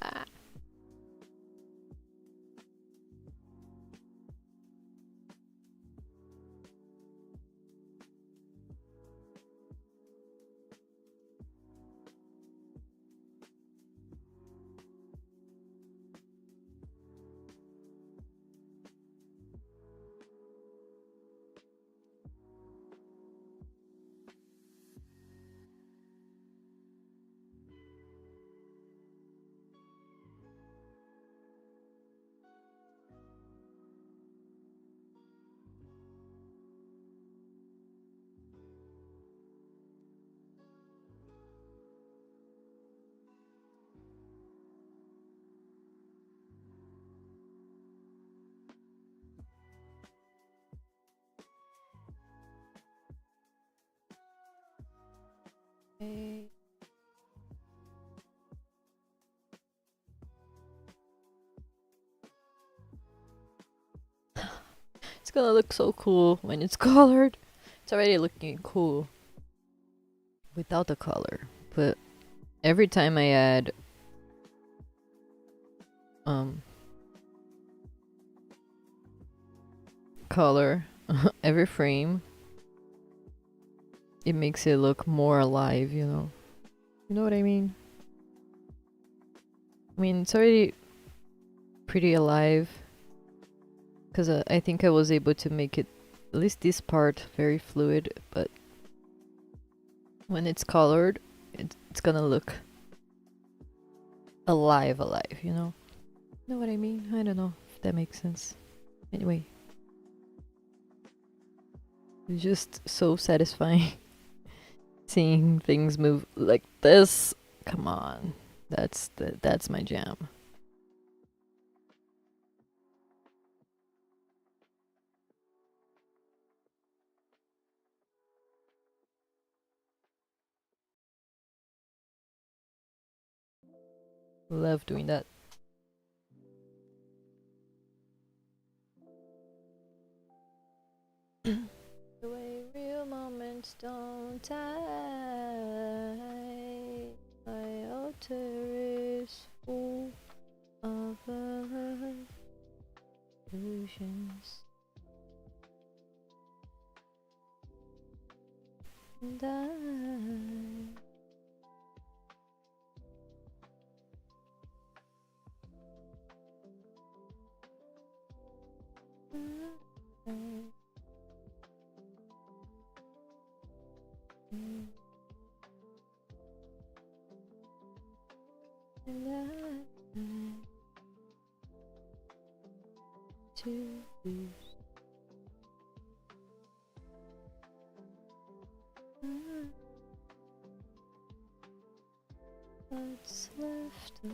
Ah. Okay. It's gonna look so cool when it's colored. It's already looking cool without the color, but every time I add color every frame, it makes it look more alive, you know? You know what I mean? I mean, it's already pretty alive because I think I was able to make it, at least this part, very fluid, but when it's colored, it's gonna look alive, you know? You know what I mean? I don't know if that makes sense. Anyway. It's just so satisfying seeing things move like this. Come on. That's my jam. Love doing that. The way real moments don't die. My altar is full of illusions. And to lose. What's left of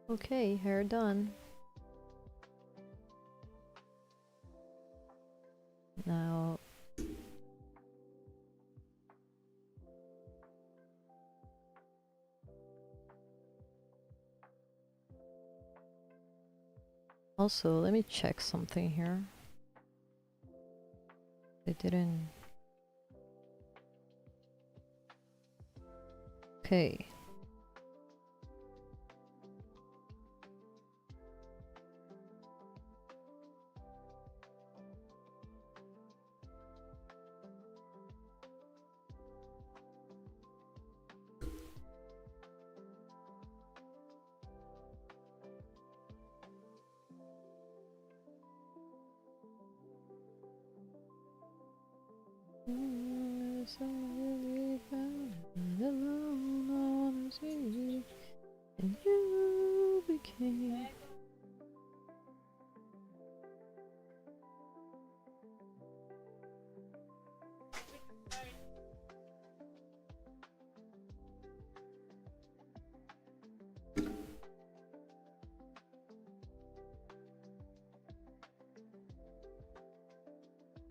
Okay, hair done. Now also, let me check something here. They didn't. Okay. And you became.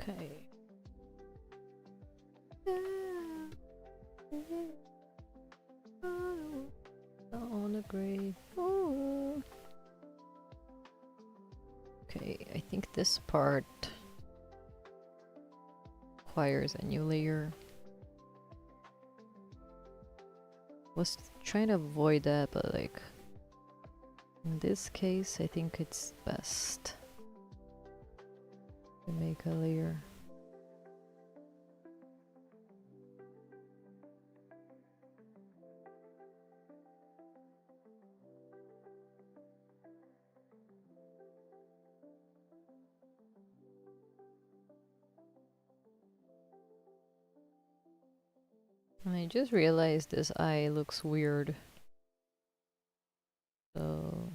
Okay. On the grave. Oh. Okay, I think this part requires a new layer. Was trying to avoid that, but like in this case, I think it's best to make a layer. I just realized this eye looks weird. So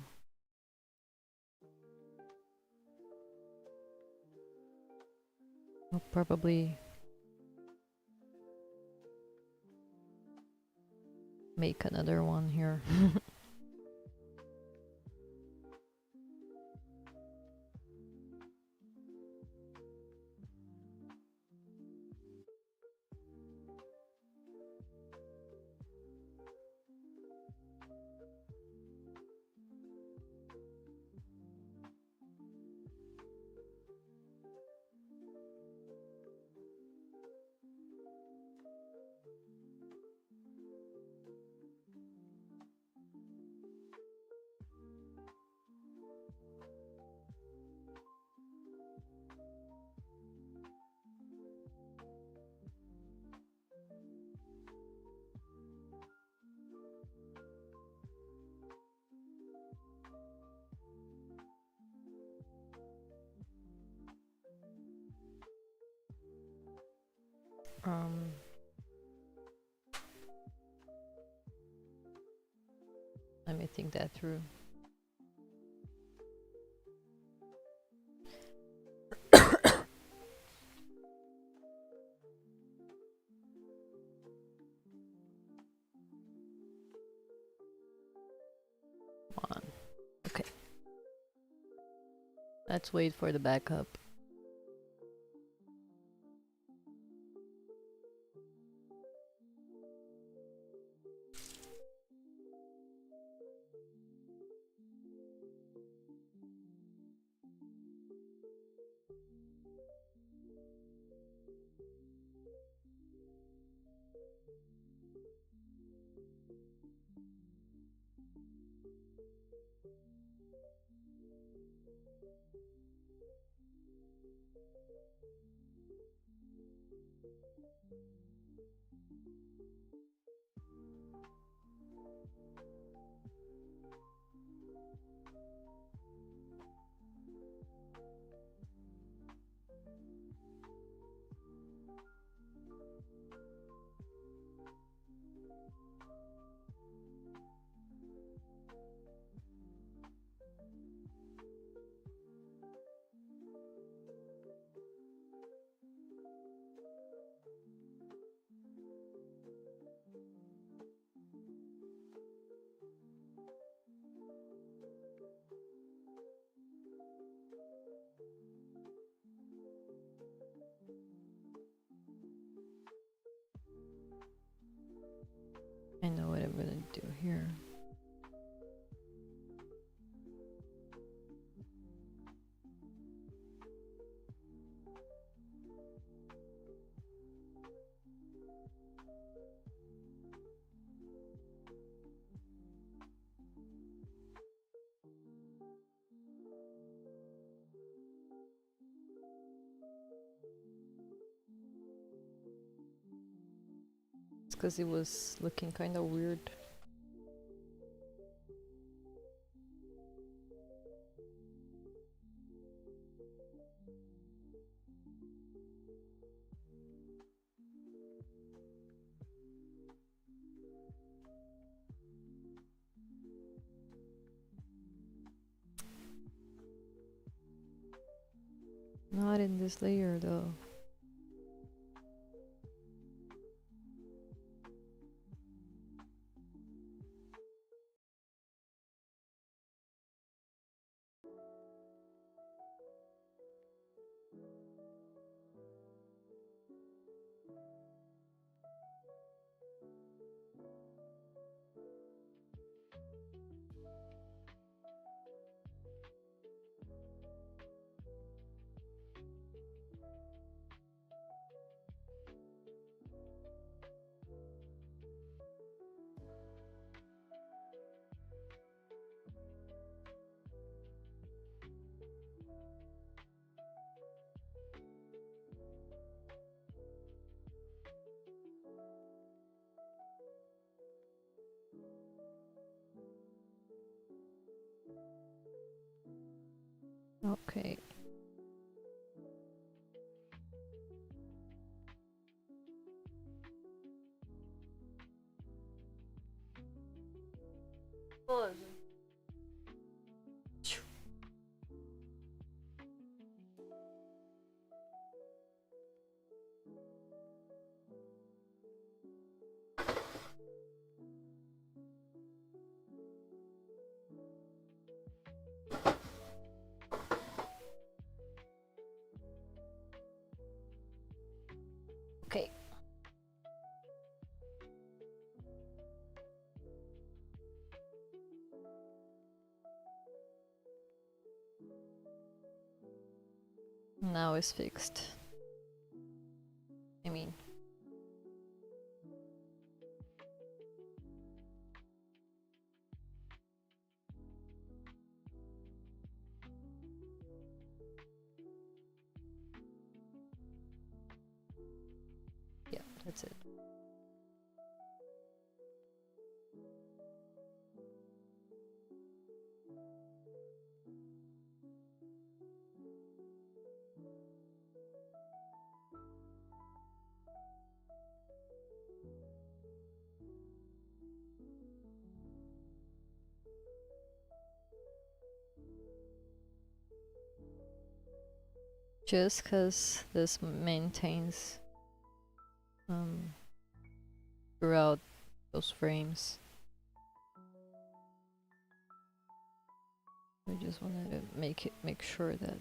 I'll probably make another one here. Let me think that through. Come on. Okay. Let's wait for the backup. do here? It's because it was looking kind of weird. Not in this layer though. Okay. Okay. Now it's fixed. I mean, yeah, that's it. Just because this maintains throughout those frames. I just wanted to make sure that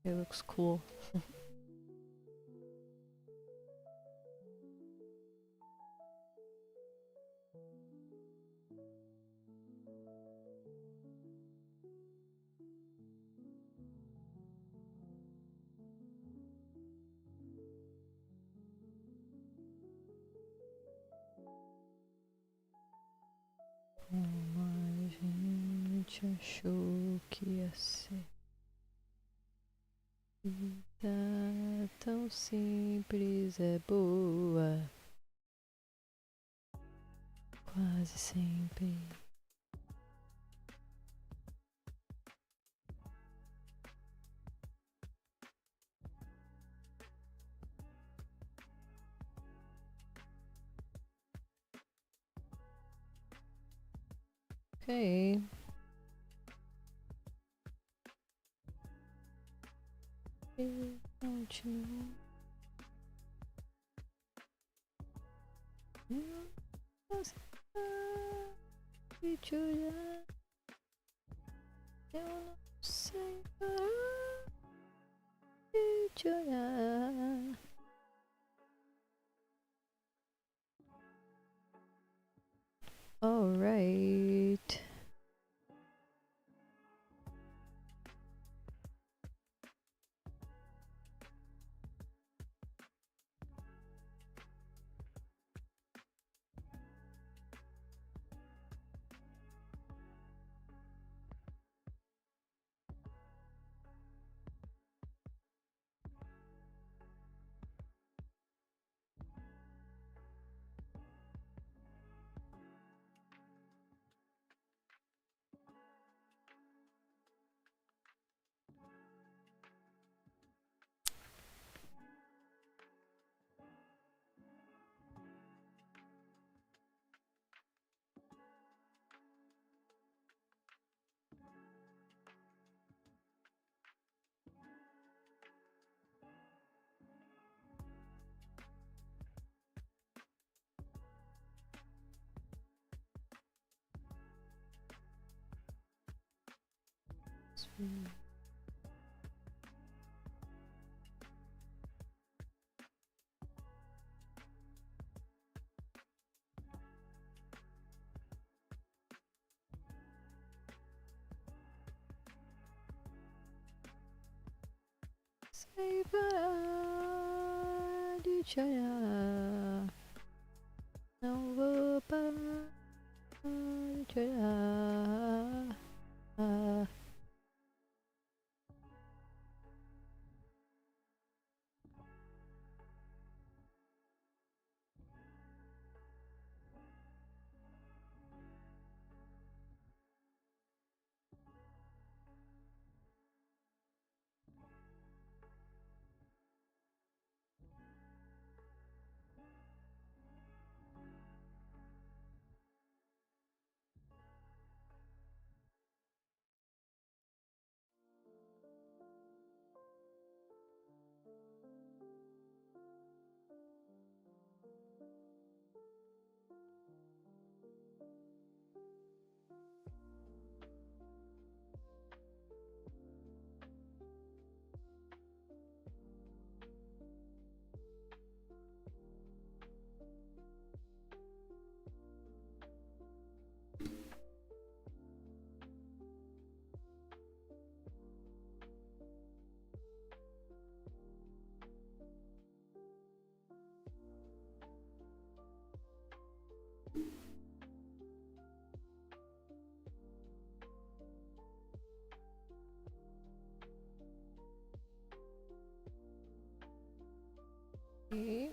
it looks cool. Mas a gente achou que ia ser vida tão simples, é boa, quase sempre. Okay. Continua. Eu não sei parar de te olhar. All right. Say bye, di China. No, di China. Okay.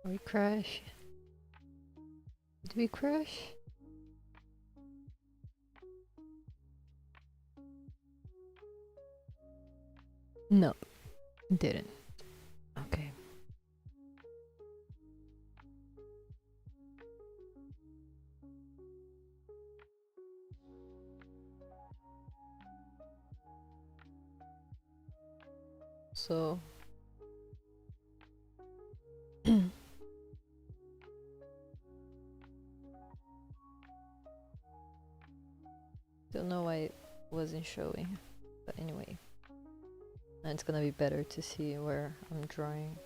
We crash. Did we crash? No, didn't. Okay. So Don't know why it wasn't showing, but anyway. And it's gonna be better to see where I'm drawing.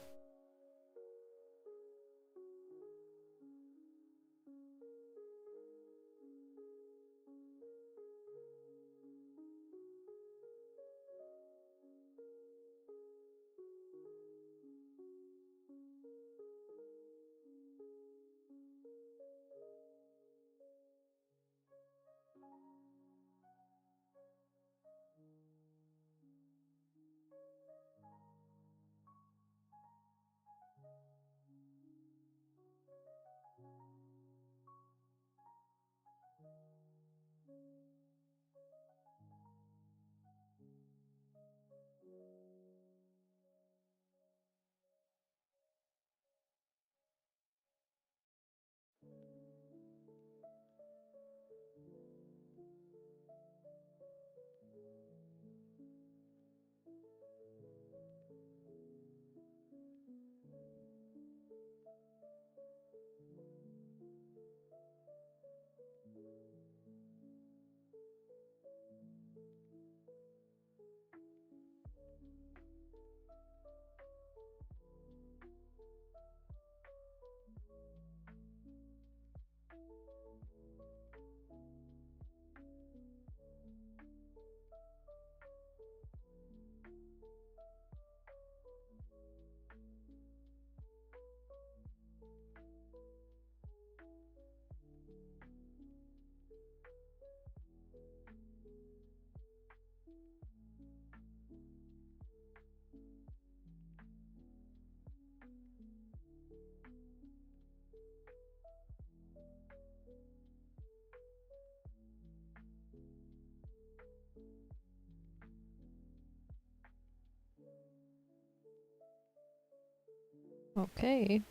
Okay.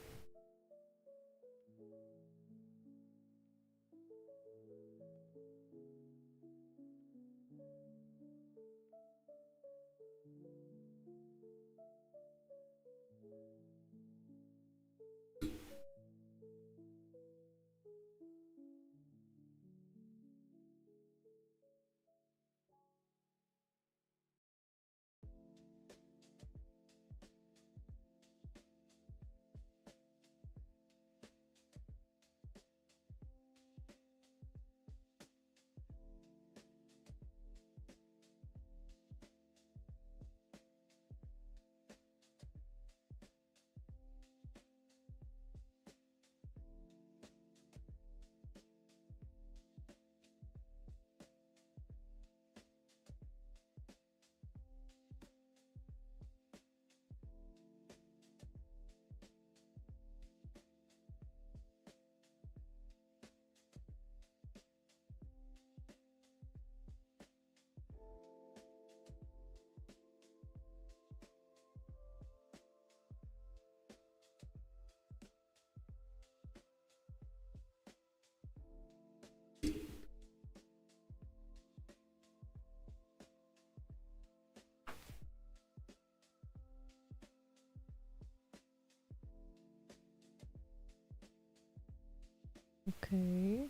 Okay.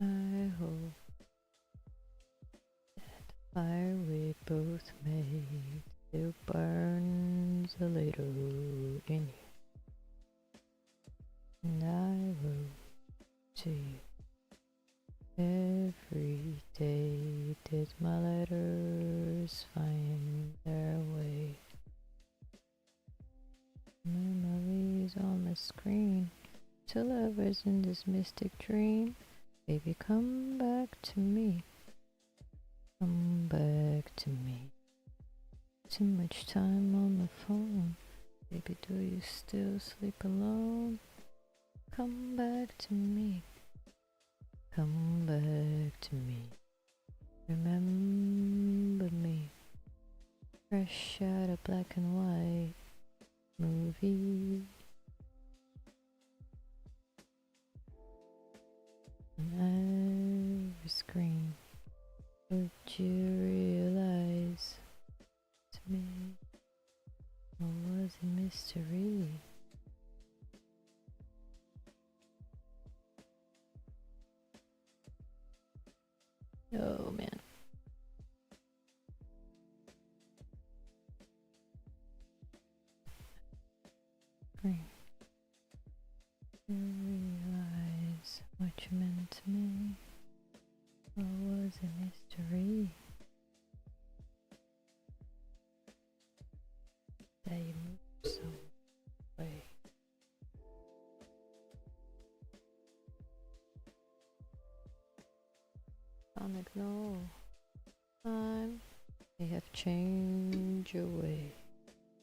I hope that fire we both made still burns a little in you. And I wrote to you every day. Did my letters find their way? Memories on the screen. Two lovers in this mystic dream. Baby, come back to me. Come back to me. Too much time on the phone. Baby, do you still sleep alone? Come back to me. Come back to me. Remember me. Fresh out of black and white movie. On every screen. Would you realize to me? Or was it mystery? Oh man. Screen. You realize what you meant to me? Or was it mystery? That you moved some way. Sonic, no. Time. They have changed your way.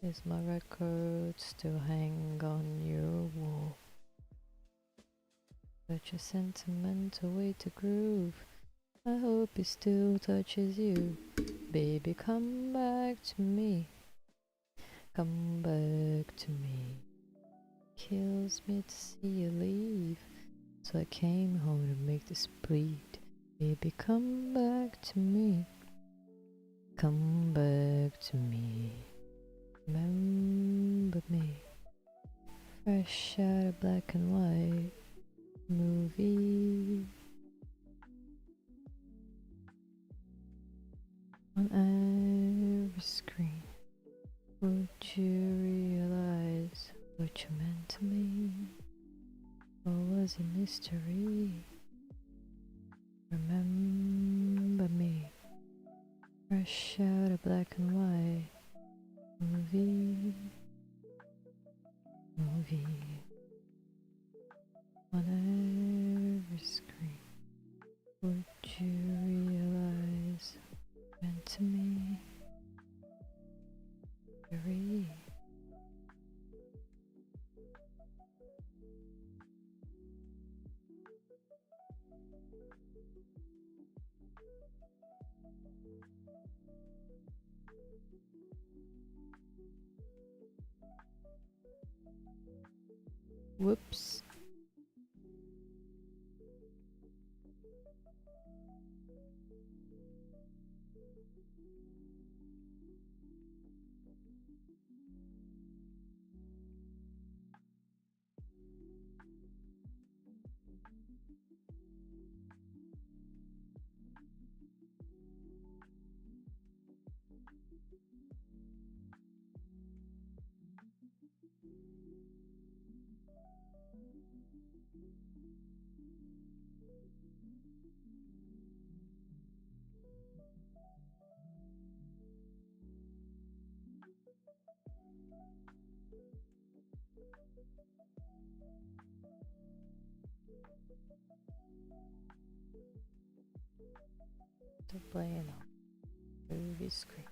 Is my record still hang on your wall? Such a sentimental way to groove. I hope it still touches you. Baby, come back to me. Come back to me. Kills me to see you leave. So I came home to make this bleed. Baby, come back to me. Come back to me. Remember me. Fresh out of black and white movie. On every screen. Would you realize what you meant to me? Or was it mystery? Remember me. Fresh out of black and white movie. On every screen. Would you realize what you meant to me? Mystery. Whoops. To play on movie screen.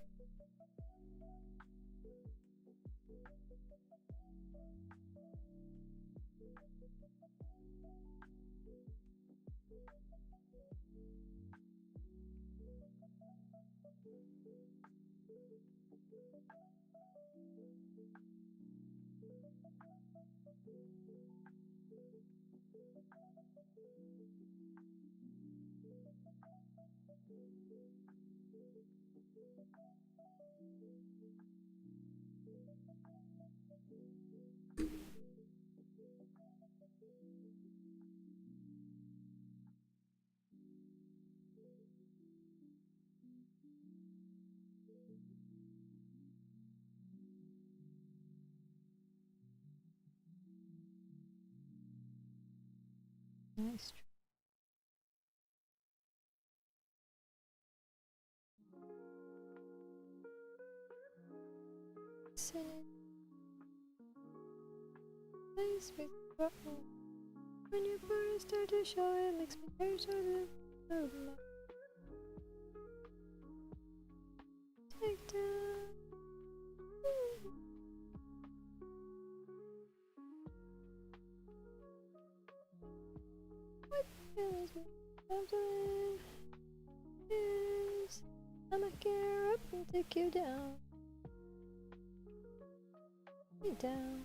Nice. Makes me cry. When your body start to show, it makes me change. pick her up and take you down. Down.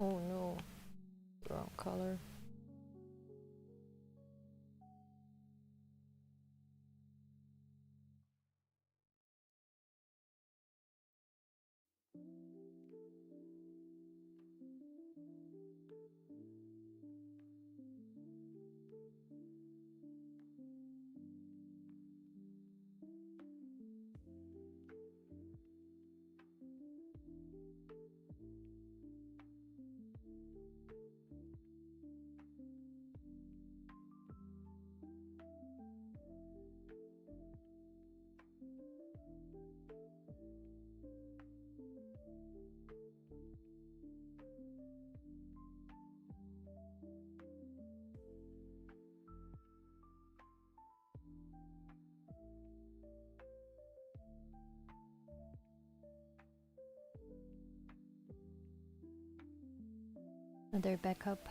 Oh no, wrong color. Another backup.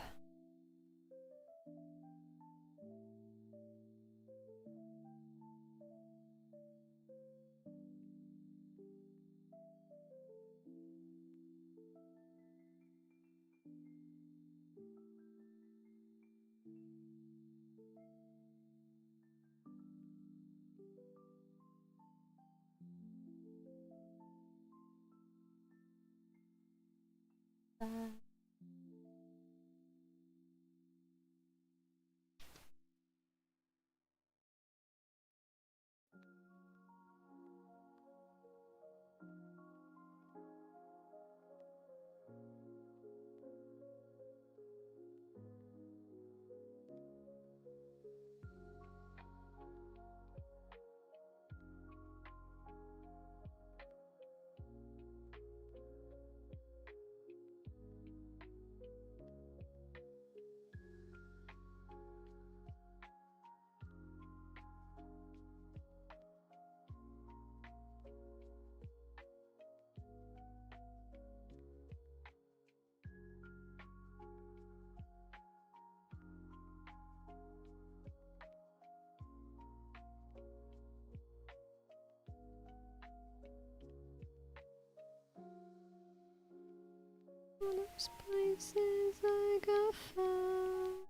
All those places I got found.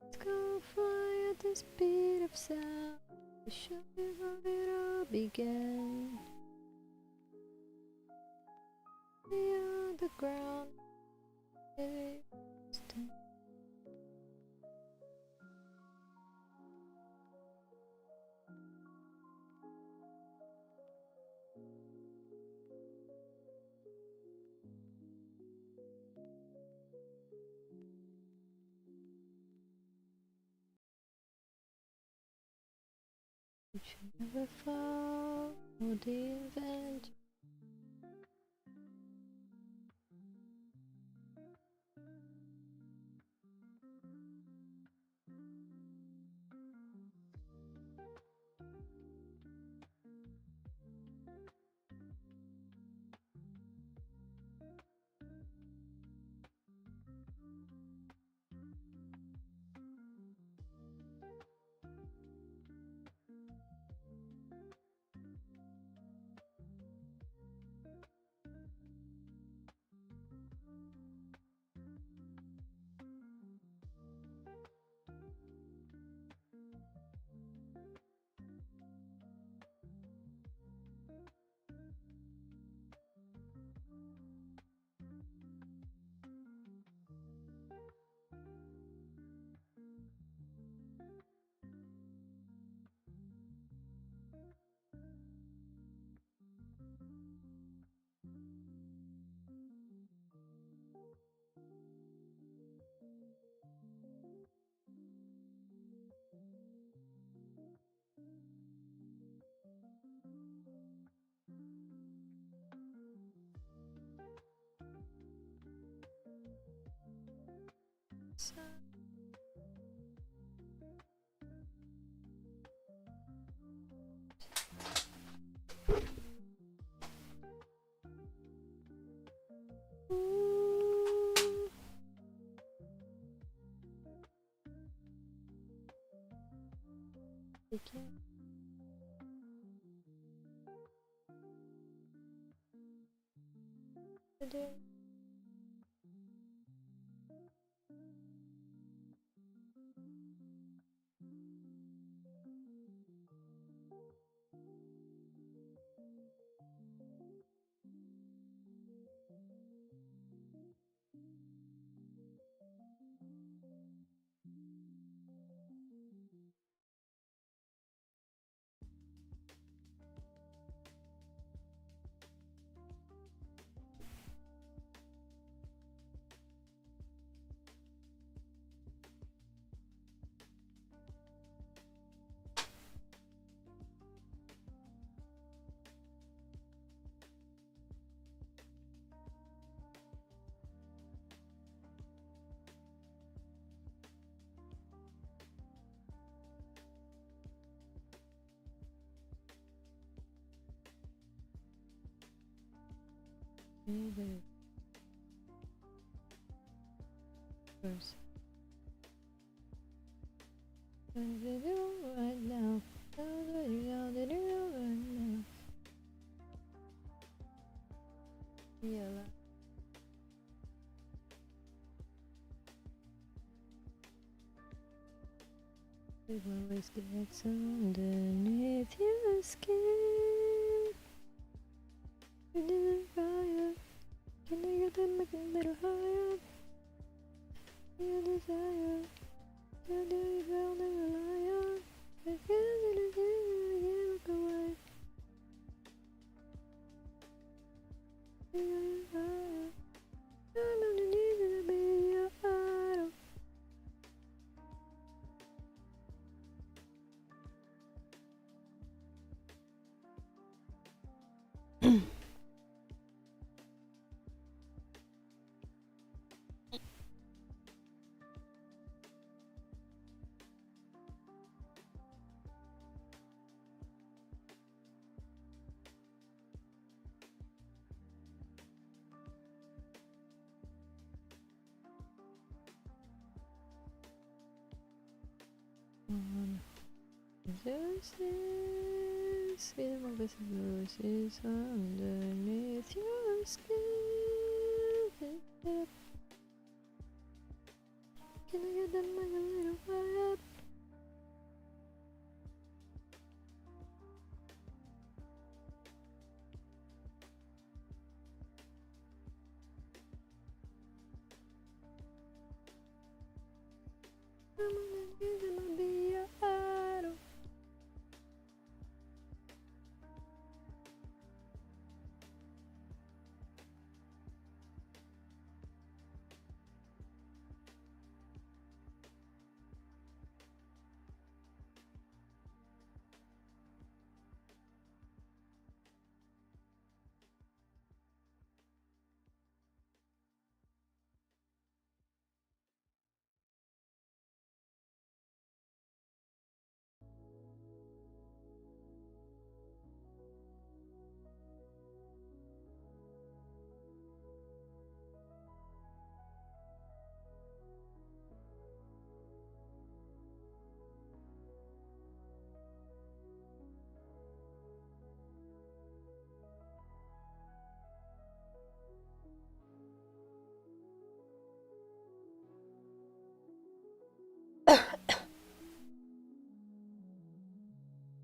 Let's go fly at the speed of sound. To show you how it all began. Beyond the ground. You should never fall for the event. Okay. First. What did you do right now? What did you do right now? Yeah. It always gets underneath your skin. You didn't fire. Can I get that make a little higher? Your desire. How do you feel never lie on? I can't let it give away. You're fire. I'm underneath to be your idol. Justice, freedom of is underneath your skin. Can I get that mic a little higher? I'm gonna be your idol.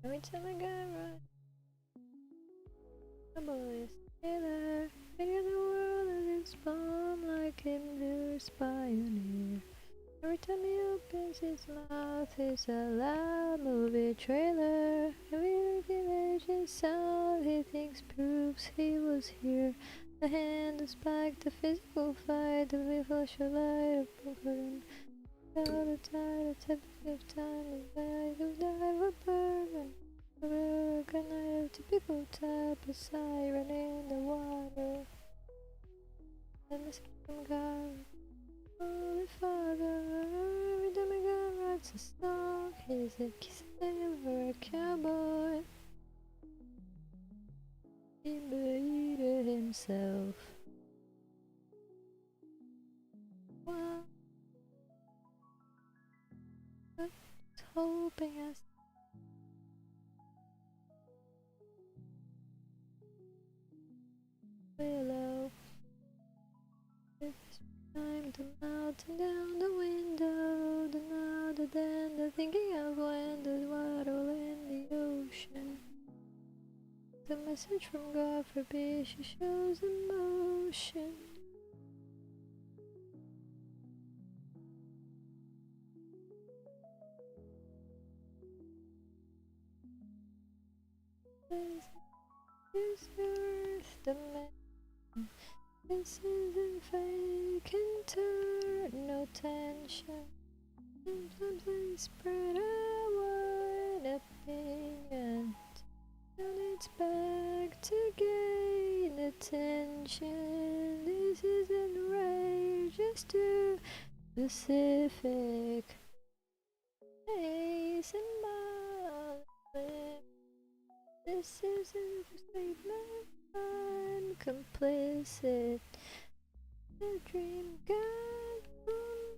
Every time I got right, my boy is there. Radio the world and its bomb like him, there's pioneer. Every time he opens his mouth, it's a loud movie trailer. Every image and sound he thinks proves he was here. The hand, the spike, the physical fight, the way flash a light, a broken. All the time, the typical of time, the bag of dive a burn. A typical type of siren in the water. And the skin guard. Holy Father, every time a guy writes a song, he's a sailor, a cowboy. He made himself. Well, I'm just hoping I willow. It's time to mountain down the window, the louder than the thinking of when the water will in the ocean. The message from God forbid she shows emotion. This earth, the man, this isn't fake and turn, no tension. Sometimes they spread a wide opinion, and it's back to gain attention. This isn't rage, just too specific. Hey, symbolic. This isn't a statement, I'm complicit. The dream gone from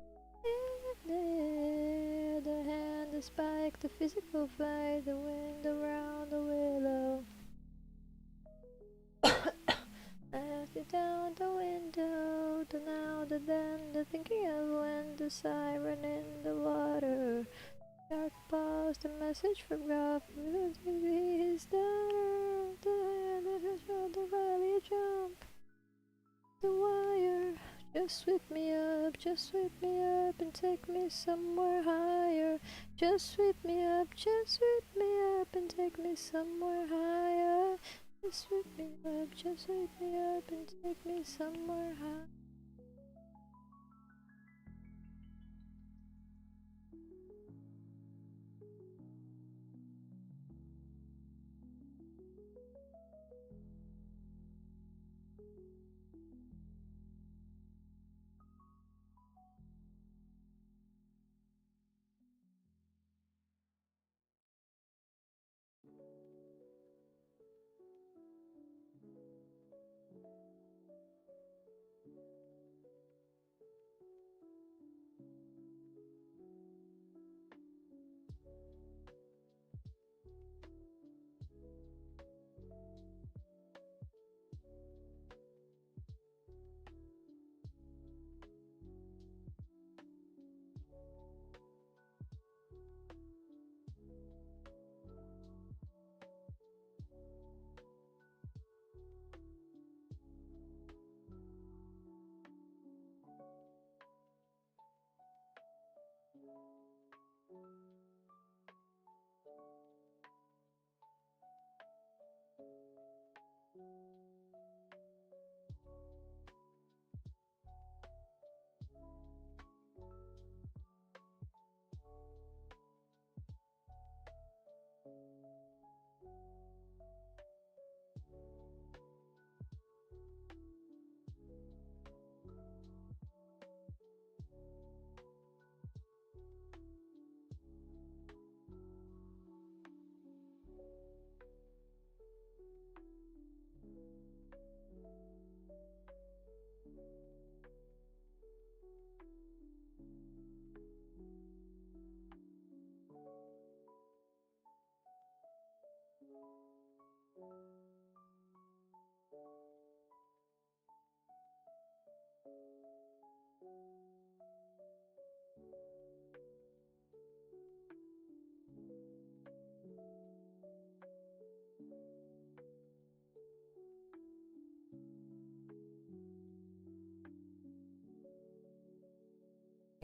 there. The hand, the spike, the physical fight, the wind around the willow. Left it down the window, the now, the then, the thinking of when, the siren in the water. Dark pause, the message from God, his daughter, the hand that has shot the valley jump. The wire, just sweep me up and take me somewhere higher. Just sweep me up and take me somewhere higher. Just sweep me up and take me somewhere higher.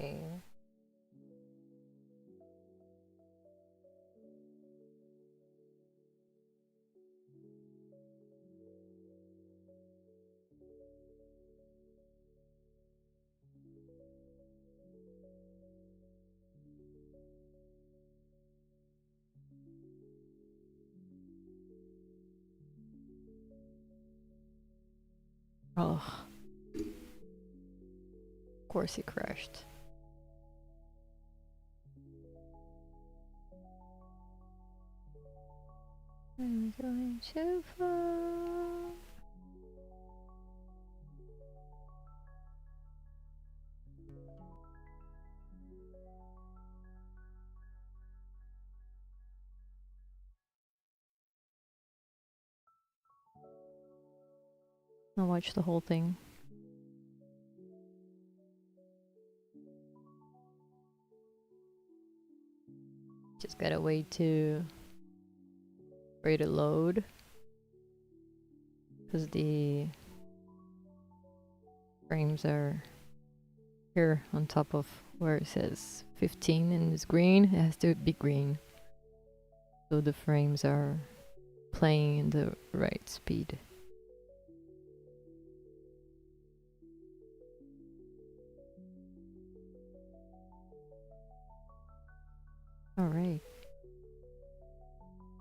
Okay. Oh. course he crashed. I'm going too far. I'll watch the whole thing. Just gotta wait for it to load, because the frames are here on top of where it says 15 and it's green. It has to be green, so the frames are playing in the right speed. Alright.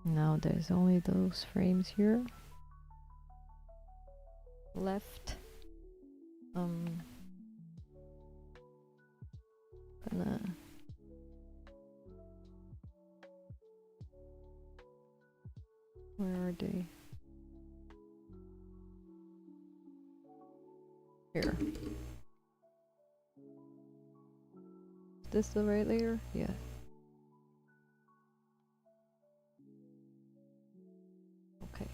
Now there's only those frames here left. Gonna where are they? Here. Is this the right layer? Yeah. Okay.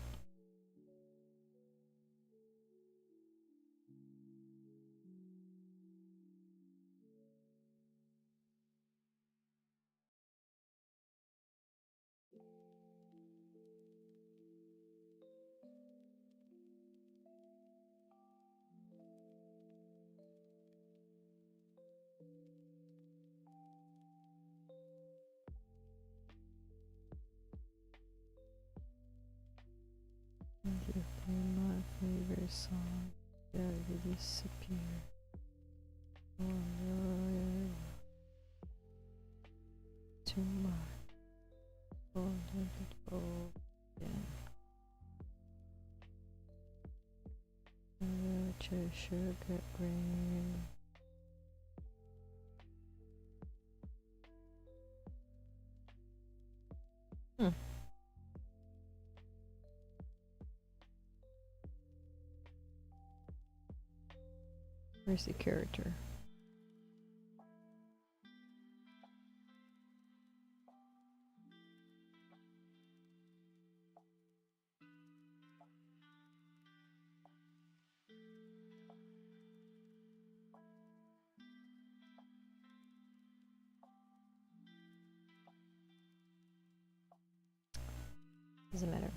If you play my favorite song, yeah, you disappear. Oh no, too much. Oh, yeah. Sugar green. Where's the character? Doesn't matter.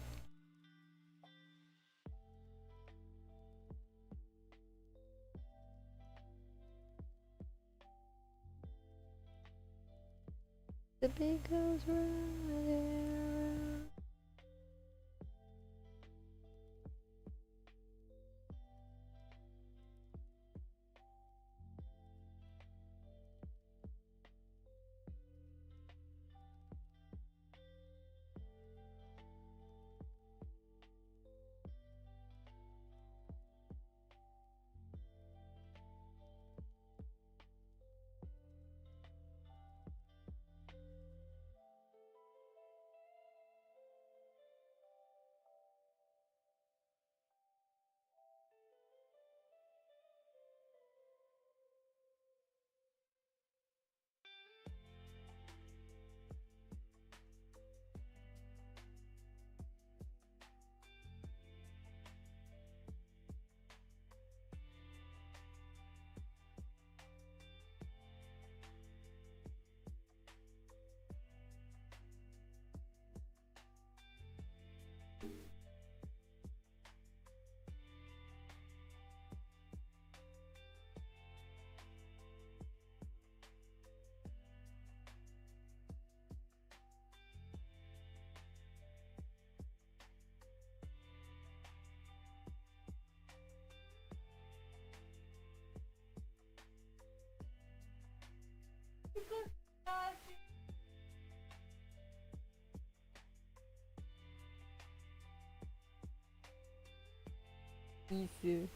The beat goes round and round. Easy.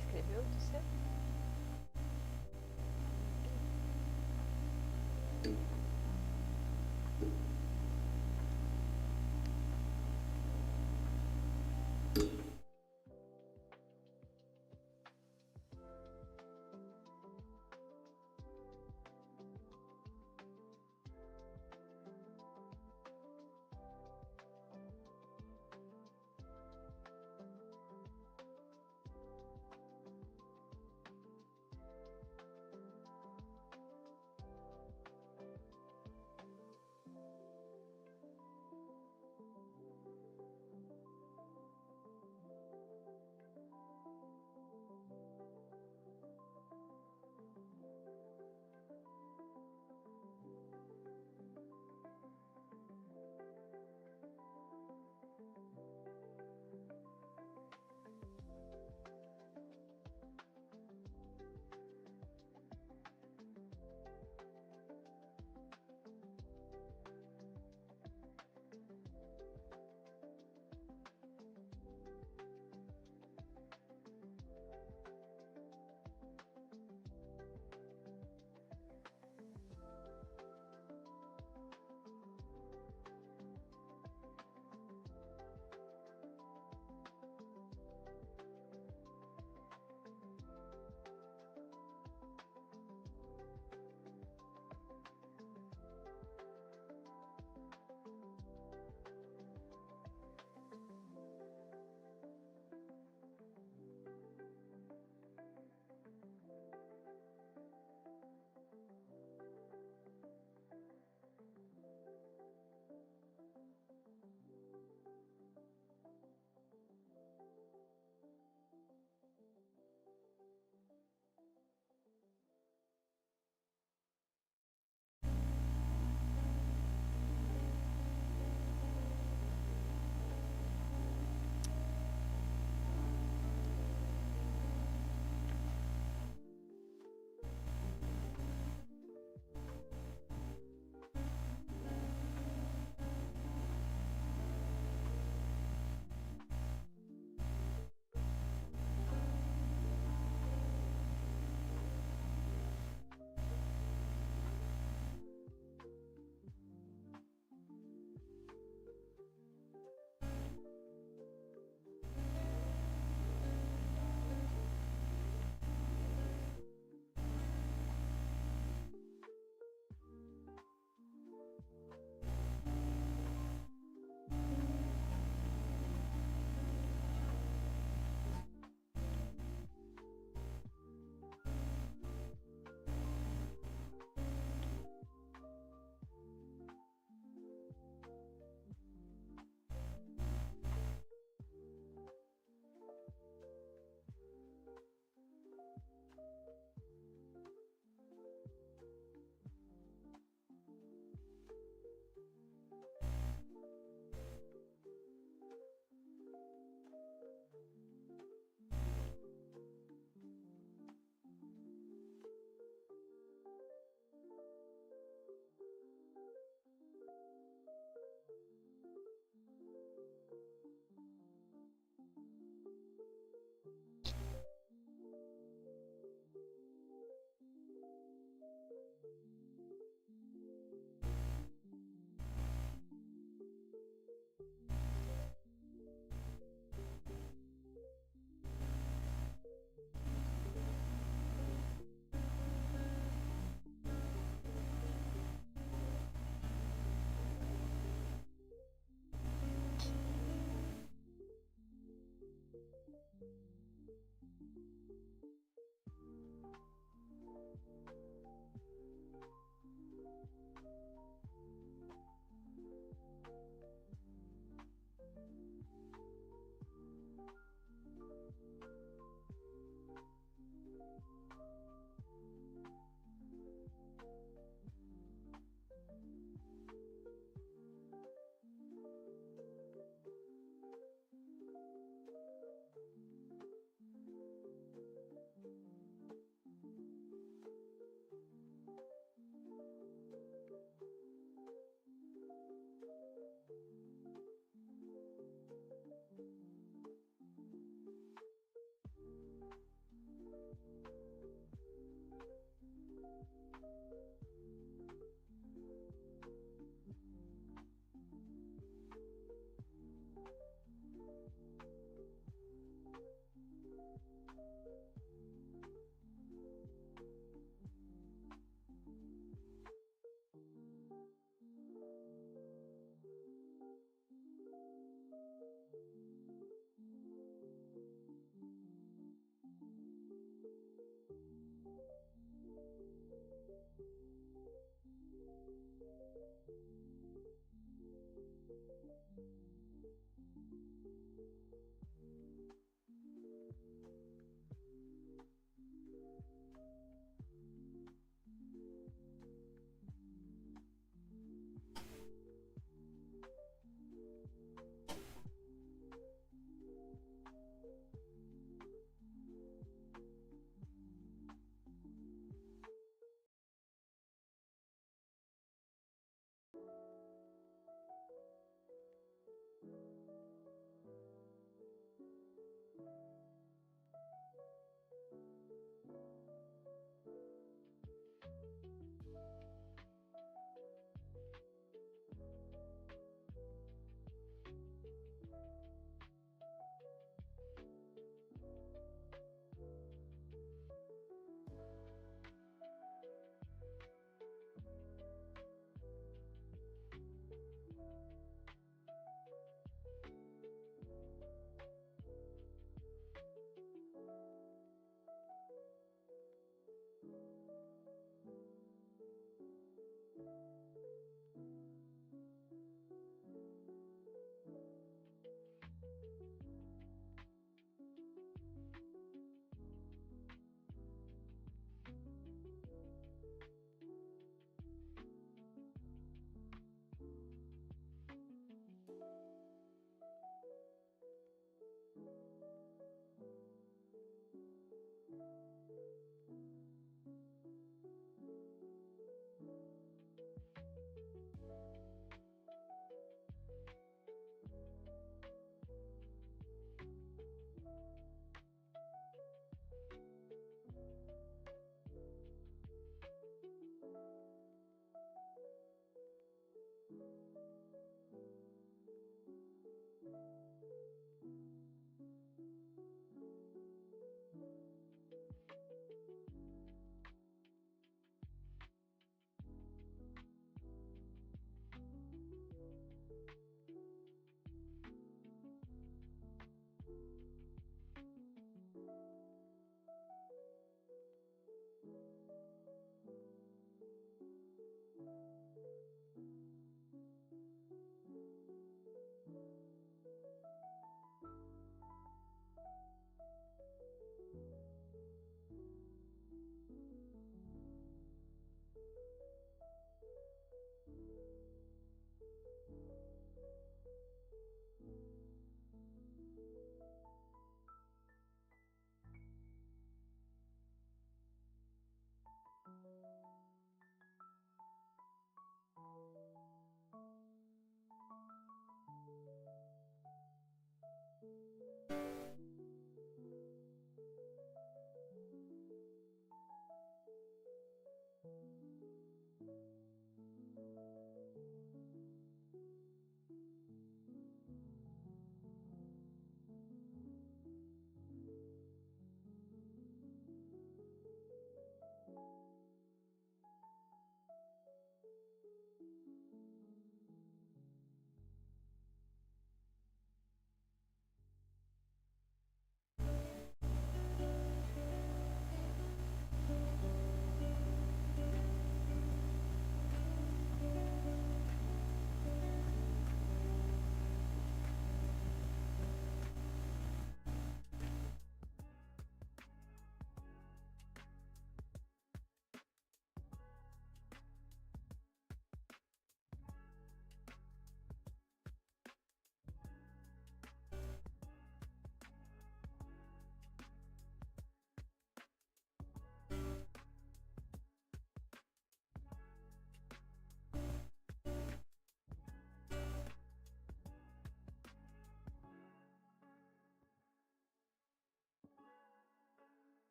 escreveu, disse?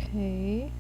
Okay.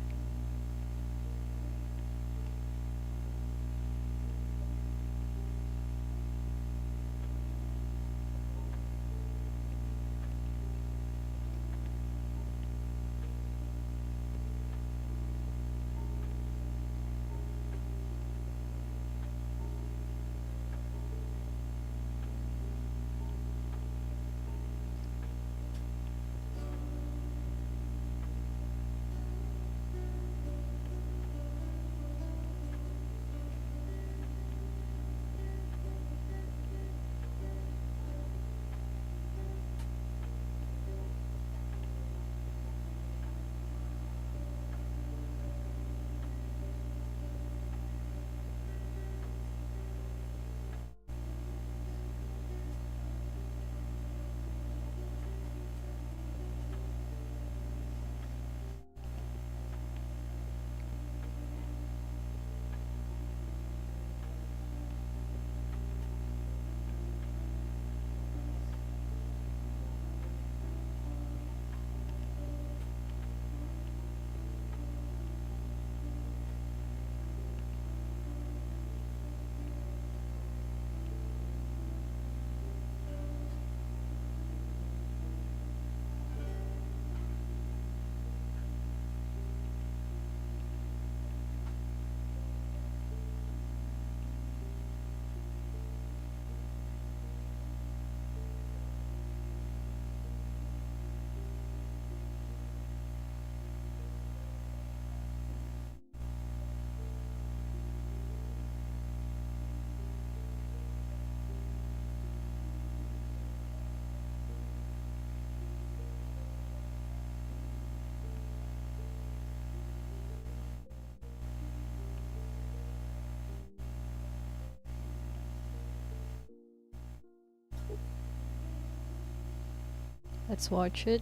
let's watch it.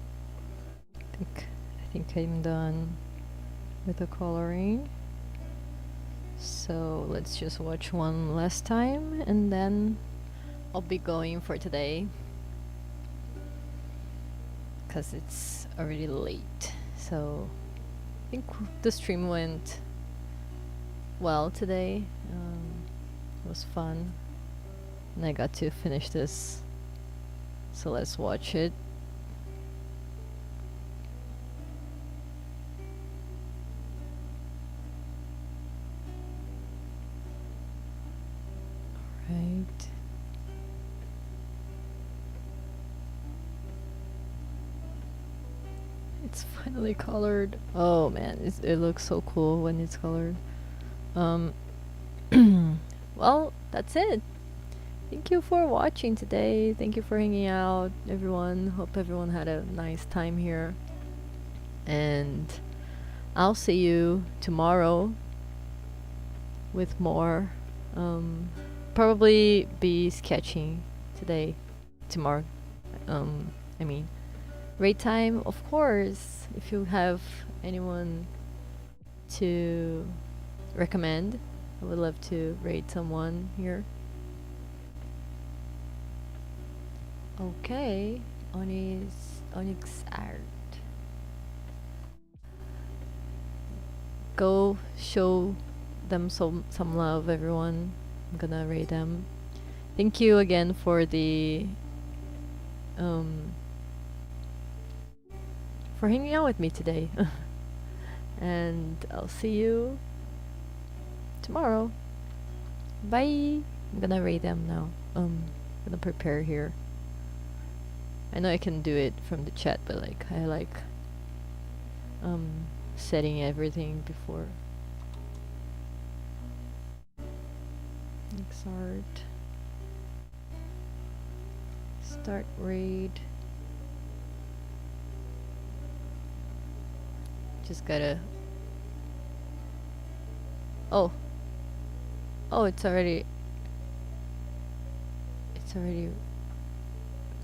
I think I'm done with the coloring. So let's just watch one last time and then I'll be going for today. Because it's already late. So I think the stream went well today. It was fun. And I got to finish this. So let's watch it. Alright. It's finally colored. Oh man, it looks so cool when it's colored. Well, that's it. Thank you for watching today. Thank you for hanging out, everyone. Hope everyone had a nice time here. And I'll see you tomorrow with more. Probably be sketching today, tomorrow. I mean, raid time, of course. If you have anyone to recommend, I would love to raid someone here. Okay, Onyx art. Go show them some love, everyone. I'm gonna raid them. Thank you again for the for hanging out with me today. And I'll see you tomorrow. Bye. I'm gonna raid them now. Gonna prepare here. I know I can do it from the chat, but like I like setting everything before. Next art. Start raid. Just gotta. Oh, it's already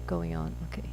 going on. Okay.